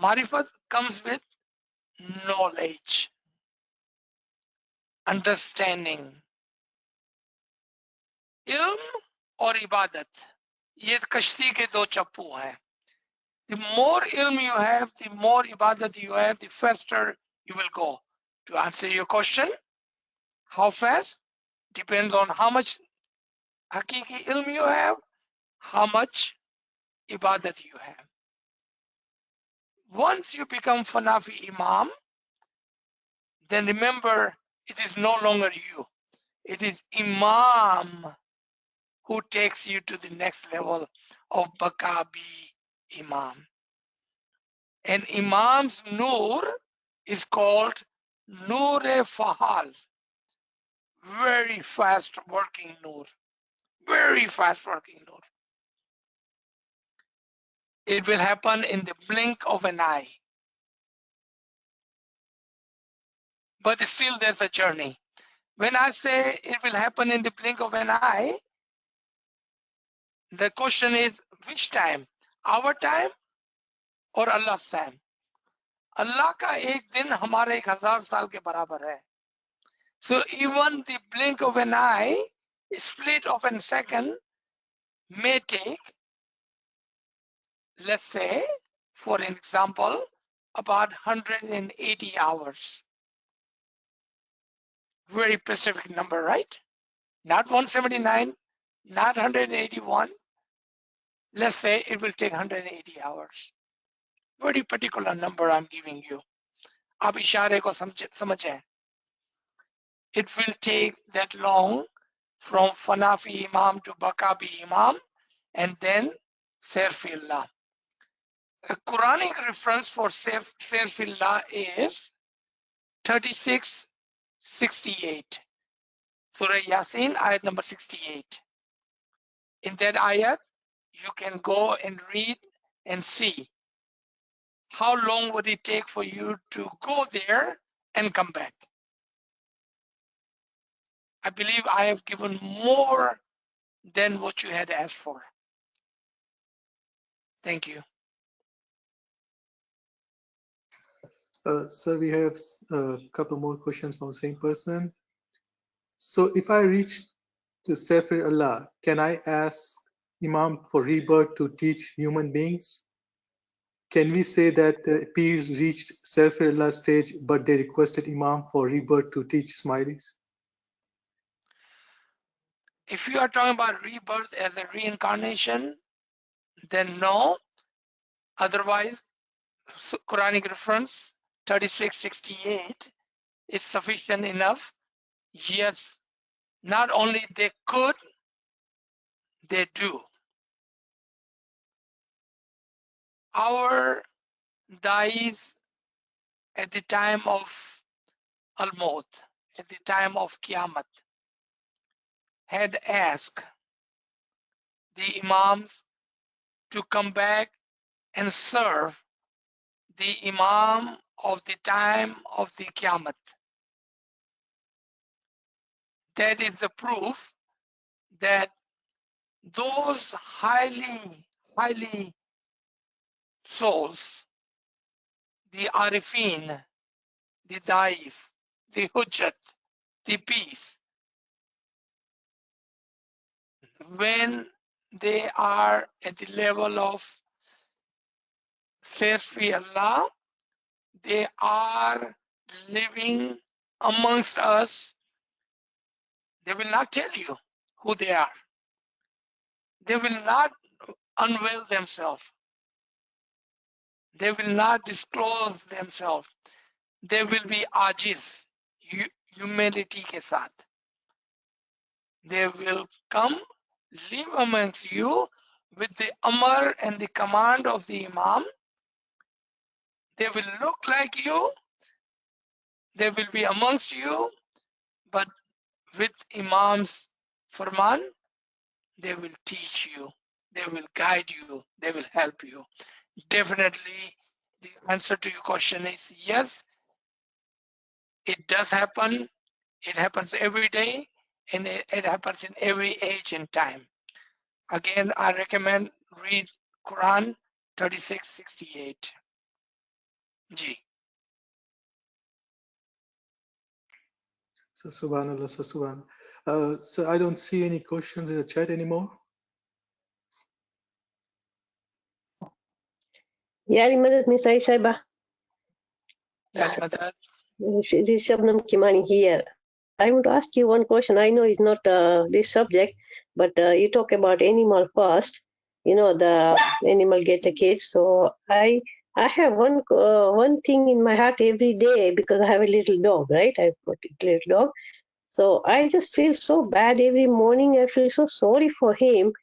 मारिफत comes with knowledge, understanding. इल्म और इबादत, ये कश्ती के दो चप्पू हैं. The more ilm you have, the more ibadat you have, the faster you will go. To answer your question, how fast depends on how much hakiki ilm you have, how much ibadat you have. Once you become Fanafi Imam, then remember it is no longer you. It is Imam who takes you to the next level of Bakabi Imam. And Imam's Nur is called Nur-e Fahal. Very fast working Nur. Very fast working Nur. It will happen in the blink of an eye. But still there's a journey. When I say it will happen in the blink of an eye, the question is which time? Our time or Allah's time? Allah का एक दिन हमारे 1000 साल के बराबर है. So even the blink of an eye, split of a second, may take, let's say, for an example, about 180 hours. Very specific number, right? Not 179, not 181. Let's say it will take 180 hours. Very particular number I'm giving you. आप इशारे को समझें. It will take that long from Fanafi Imam to Bakabi Imam and then Serfillah. A Quranic reference for Serfillah is 36:68. Surah Yasin, ayat number 68. In that ayat, you can go and read and see how long would it take for you to go there and come back. I believe I have given more than what you had asked for. Thank you. Sir, we have a couple more questions from the same person. So if I reach to Sefer Allah, can I ask Imam for rebirth to teach human beings? Can we say that peers reached Sefer Allah stage, but they requested Imam for rebirth to teach Smileys? If you are talking about rebirth as a reincarnation, then no. Otherwise, Quranic reference 36:68 is sufficient enough. Yes, not only they could, they do. Our dais at the time of Al-Maut, at the time of Qiyamah, had asked the Imams to come back and serve the Imam of the time of the Qiyamah. That is the proof that those highly souls the Arifin, the Daif, the Hujjat, the peace, when they are at the level of Serfi Allah, they are living amongst us. They will not tell you who they are. They will not unveil themselves. They will not disclose themselves. They will be AZIZ, humility ke saath. They will come, live amongst you with the amr and the command of the Imam. They will look like you. They will be amongst you, but with Imam's farman, they will teach you. They will guide you. They will help you. Definitely, the answer to your question is yes. It does happen. It happens every day, and it happens in every age and time. Again, I recommend read Quran 36:68. Ji. So subhanallah, so subhanallah. So I don't see any questions in the chat anymore. يعني مدد Miss Aisha, Yal Madad. this is Shabnam Kimani here. I want to ask you one question. I know it's not this subject, but you talk about animal first. You know, the animal get a cage. So I have one thing in my heart every day because I have a little dog, right? I've got a little dog. So I just feel so bad every morning. I feel so sorry for him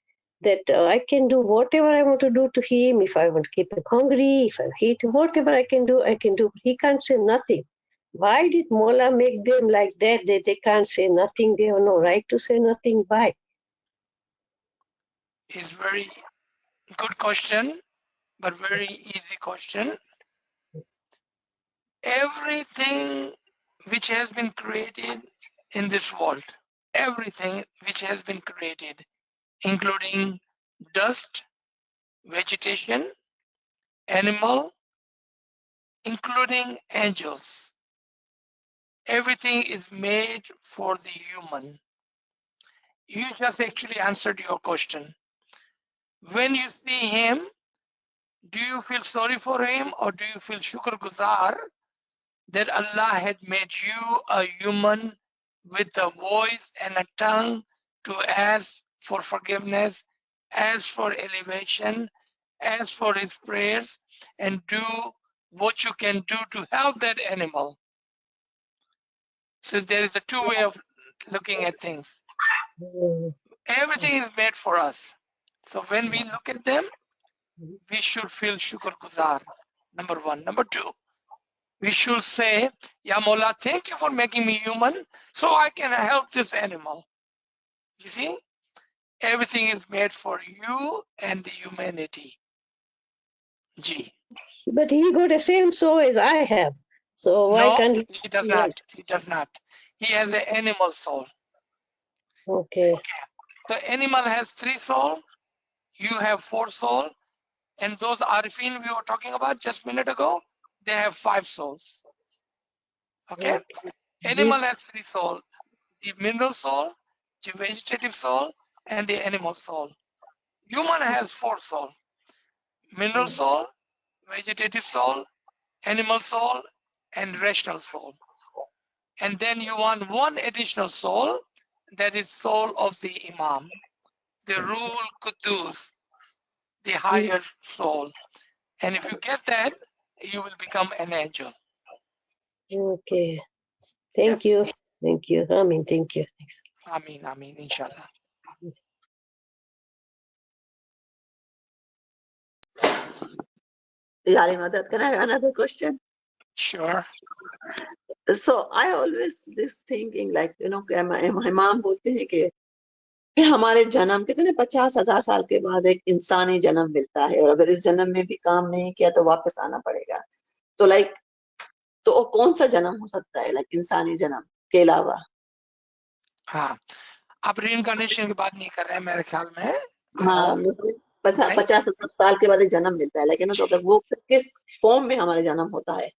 that I can do whatever I want to do to him. If I want to keep him hungry, if I hate him, whatever I can do, I can do. He can't say nothing. Why did Mola make them like that? They can't say nothing. They have no right to say nothing. Why? Is very good question, but very easy question. Everything which has been created in this world, everything which has been created, including dust, vegetation, animal, including angels, everything is made for the human. You just actually answered your question. When you see him, do you feel sorry for him or do you feel shukr guzar that Allah had made you a human with a voice and a tongue to ask for forgiveness, ask for elevation, ask for his prayers, and do what you can do to help that animal? So there is a two-way of looking at things. Everything is made for us. So when we look at them, we should feel shukr guzar, number one. Number two, we should say, Ya Mola, thank you for making me human so I can help this animal. You see, everything is made for you and the humanity. G. But he got the same soul as I have. So why No, can't he does he? not. He does not. He has the animal soul. Okay. The animal has 3 souls. You have 4 souls. And those Arifin we were talking about just a minute ago, they have 5 souls. Okay? Animal has 3 souls. The mineral soul, the vegetative soul, and the animal soul. Human has 4 souls. Mineral soul, vegetative soul, animal soul, and rational soul. And then you want one additional soul, that is soul of the Imam, the Ruhul Qudus, the higher soul. And if you get that, you will become an angel. Okay. Thank Yes. you. Thank you. I mean, thank you. Thanks. Ameen, Ameen, inshallah. Yali Madad, can I have another question? Sure. So I always this thinking like, you know, my mom बोलते हैं कि हमारे जन्म कितने 50,000 साल के बाद एक इंसानी जन्म मिलता है और अगर इस जन्म में भी काम नहीं किया तो वापस आना पड़ेगा. तो लाइक तो और कौन सा जन्म हो सकता है लाइक इंसानी जन्म के अलावा? हाँ, आप रीइंकार्नेशन की बात नहीं कर रहे हैं मेरे ख्याल में. हाँ, नहीं? 50-70 साल के बाद एक जन्म मिलता है, लेकिन तो जी अगर वो किस फॉर्म में हमारे जन्म होता है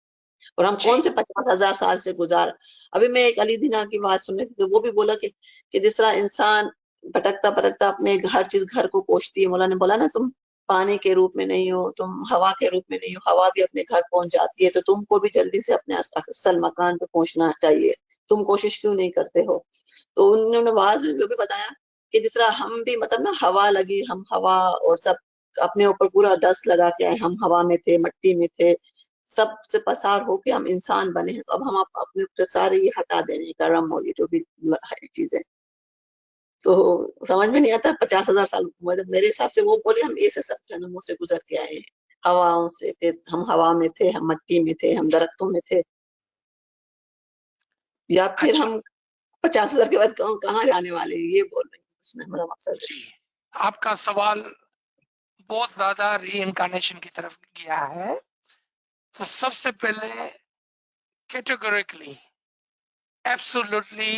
और हम जी कौन से 50,000 साल से गुजार। अभी मैं एक अली दीना की बात सुन रही थी, तो वो भी बोला कि जिस तरह इंसान भटकता भटकता अपने हर चीज घर को कोसती है, मौला ने बोला ना, तुम पानी के रूप में नहीं हो, तुम हवा के रूप में नहीं हो, हवा भी अपने घर पहुंच जाती है, तो तुमको भी जल्दी से अपने असल मकान पे पहुंचना चाहिए, तुम कोशिश क्यों नहीं करते हो। तो उन्होंने वाज में जो भी बताया कि जिस तरह हम भी मतलब ना हवा लगी, हम हवा और सब अपने ऊपर पूरा डस्ट लगा के आए, हम हवा में थे, मट्टी में थे, सब से पसार होके हम इंसान बने हैं, तो अब हम अपने ऊपर सारे ये हटा देने का रम और ये जो भी चीजें, तो समझ में नहीं आता। 50,000 साल मतलब मेरे हिसाब से वो बोले हम ऐसे सब जन्मों से गुजर के आए हैं, हवाओं से, कि हम हवा में थे, हम मट्टी में थे, हम दरख्तों में थे, या फिर अच्छा हम 50,000 के बाद कहाँ जाने वाले हैं, ये बोल रही हूँ, उसमें मेरा मकसद है। जी, आपका सवाल बहुत ज्यादा री-इनकार्नेशन की तरफ गया है। तो सबसे पहले categorically, absolutely,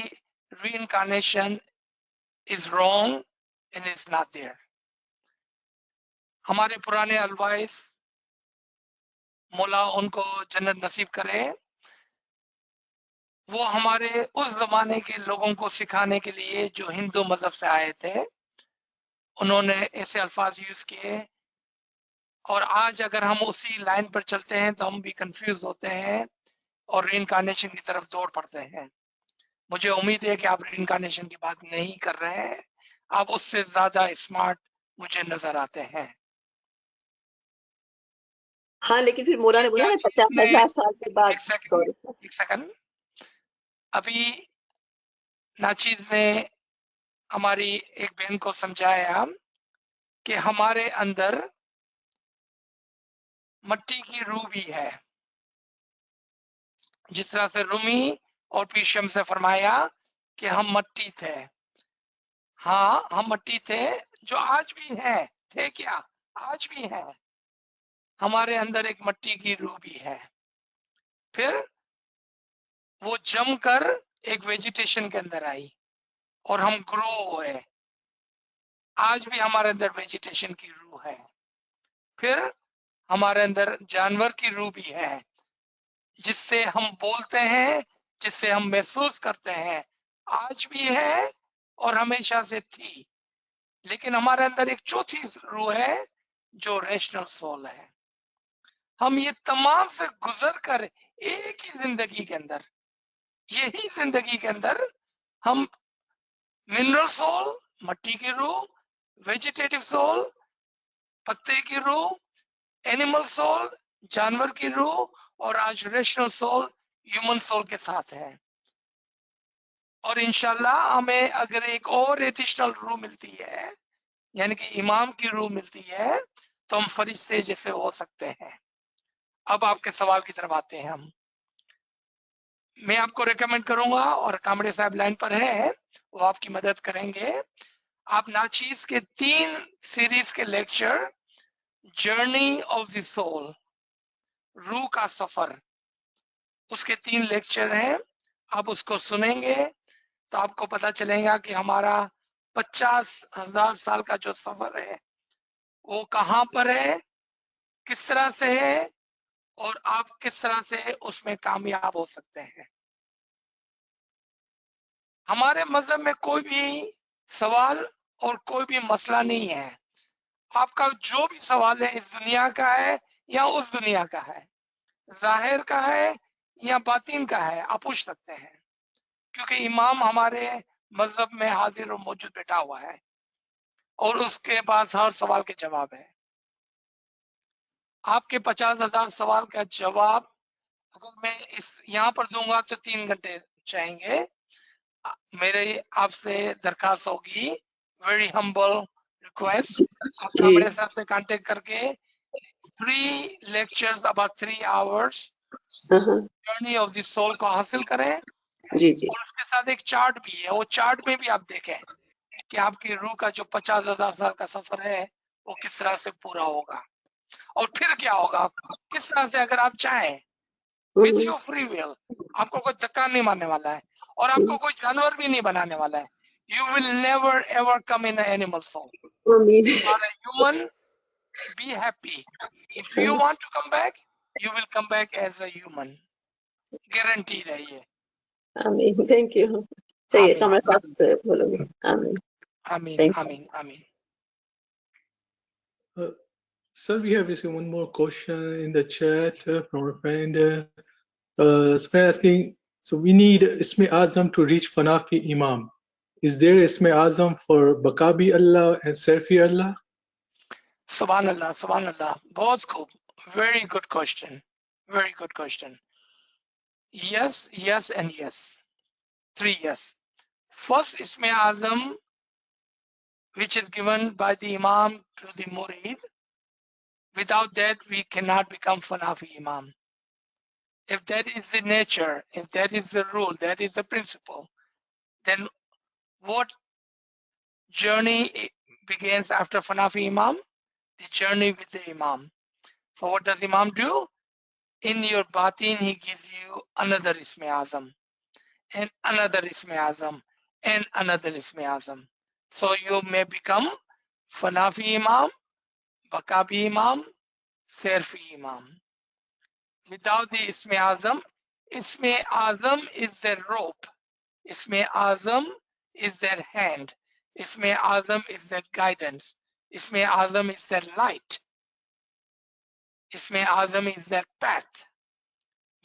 reincarnation is wrong and it's not there. हमारे पुराने अलवाइस, मौला उनको जन्नत नसीब करे, वो हमारे उस जमाने के लोगों को सिखाने के लिए जो हिंदू मजहब से आए थे, उन्होंने ऐसे अल्फाज यूज किए। और आज अगर हम उसी लाइन पर चलते हैं तो हम भी कंफ्यूज होते हैं और रीइंकार्नेशन की तरफ दौड़ पड़ते हैं। मुझे उम्मीद है कि आप रीइंकार्नेशन की बात नहीं कर रहे हैं, आप उससे ज्यादा स्मार्ट मुझे नजर आते हैं। हाँ, लेकिन फिर मोरा ने बोला ना नाचीज ने 50,000 साल के बाद, सॉरी। एक सेकंड, अभी नाचीज ने हमारी एक बहन को समझाया कि हमारे अंदर मट्टी की रूह भी है। जिस तरह से रूमी और पीशम से फरमाया कि हम मट्टी थे, हाँ हम मट्टी थे, जो आज भी हैं, थे क्या, आज भी हैं। हमारे अंदर एक मट्टी की रूह भी है, फिर वो जमकर एक वेजिटेशन के अंदर आई और हम ग्रो हुए। आज भी हमारे अंदर वेजिटेशन की रूह है, फिर हमारे अंदर जानवर की रूह भी है, जिससे हम बोलते हैं, जिससे हम महसूस करते हैं, आज भी है और हमेशा से थी। लेकिन हमारे अंदर एक चौथी रूह है जो रैशनल सोल है। हम ये तमाम से गुजर कर एक ही जिंदगी के अंदर, यही जिंदगी के अंदर हम मिनरल सोल, मट्टी की रूह, वेजिटेटिव सोल, पत्ते की रूह, एनिमल सोल, जानवर की रूह, और आज रैशनल सोल, ह्यूमन सोल के साथ है। और इंशाल्लाह हमें अगर एक और एडिशनल रूह मिलती है, यानी कि इमाम की रूह मिलती है, तो हम फरिश्ते जैसे हो सकते हैं। अब आपके सवाल की तरफ आते हैं हम। मैं आपको रेकमेंड करूंगा, और कामड़े साहब लाइन पर है, वो आपकी मदद करेंगे। आप नाचीज के 3 सीरीज के lecture, journey of the soul, रूह का सफर, उसके 3 लेक्चर हैं, आप उसको सुनेंगे तो आपको पता चलेगा कि हमारा 50,000 साल का जो सफर है वो कहाँ पर है, किस तरह से है, और आप किस तरह से उसमें कामयाब हो सकते हैं। हमारे मजहब में कोई भी सवाल और कोई भी मसला नहीं है। आपका जो भी सवाल है इस दुनिया का है या उस दुनिया का है, जाहिर का है या बातिन का है, आप पूछ सकते हैं, क्योंकि इमाम हमारे मजहब में हाजिर और मौजूद बैठा हुआ है और उसके पास हर सवाल के जवाब है। आपके 50,000 सवाल का जवाब अगर मैं इस यहाँ पर दूंगा तो 3 घंटे चाहेंगे। मेरे आपसे दरखास्त होगी, वेरी हम्बल रिक्वेस्ट, आप जी कामड़े साहब से कांटेक्ट करके 3 लेक्चर्स अबाउट 3 आवर्स हाँ, जर्नी ऑफ द सोल को हासिल करें। जी जी और उसके साथ एक चार्ट भी है, वो चार्ट में भी आप देखें कि आपकी रूह का जो 50,000 साल का सफर है वो किस तरह से पूरा होगा। और फिर क्या होगा, किस तरह से, अगर आप चाहें विथ योर फ्री विल, आपको कोई धक्का नहीं मारने वाला है और आपको कोई जानवर भी नहीं बनाने वाला है, You will never ever come in an animal form. Ameen. You are a human. Be happy. If you want to come back, you will come back as a human. Guaranteed है ये. Ameen. Thank you. चाहिए Amin. कमरा साथ से बोलोगे. Ameen. Amin. Thank you. Amin. Amin. Sir, we have received one more question in the chat from a friend. So we're asking, so we need Ismai Azam to reach Fanafi Imam. Is there Ismai Azam for Bakabi Allah and Serfi Allah? Subhanallah. Subhanallah. बहुत खूब. Very good question. Very good question. Yes, yes, and yes. 3 yes. First Ismai Azam, which is given by the Imam to the Murid. Without that, we cannot become Fanafi Imam. If that is the nature, if that is the rule, that is the principle, then what journey begins after Fanafi Imam? The journey with the Imam. So what does Imam do? In your batin, he gives you another Ismai Azam, and another Ismai Azam, and another Ismai Azam. So you may become Fanafi Imam, Bakabi Imam, Serfi Imam. Without the Ismai Azam is their rope. Ismai Azam is their hand. Ismai Azam is their guidance. Ismai Azam is their light. Ismai Azam is their path,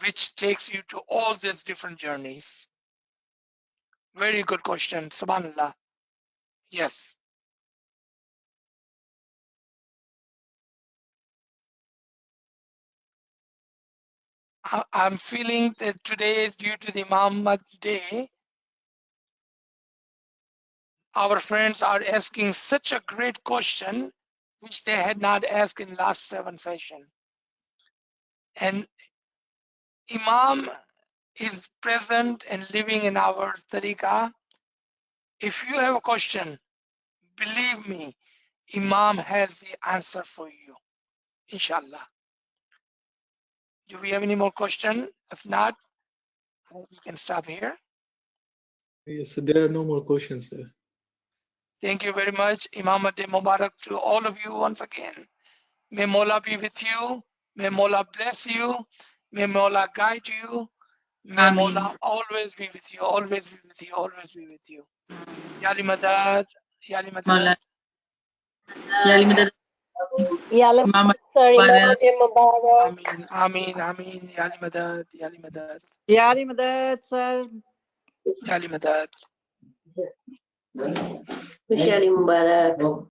which takes you to all these different journeys. Very good question. Subhanallah. Yes. I'm feeling that today is due to the Muhammad Day. Our friends are asking such a great question, which they had not asked in last 7 sessions. And Imam is present and living in our tariqah. If you have a question, believe me, Imam has the answer for you, inshallah. Do we have any more question? If not, we can stop here. Yes, so there are no more questions, sir. Thank you very much. Imam Day Mubarak to all of you once again. May Mola be with you. May Mola bless you. May Mola guide you. May Mola always be with you, always be with you, always be with you. Yali Madad, Yali Madad. Yali Madad. Ya Allah, Imam sorry, Mubarak. Mama Mubarak. Ameen, Ameen, Ameen. Yali Madad, Yali Madad, Yari Madad, sir. Yali Madad. Wish you Ali Mubarak.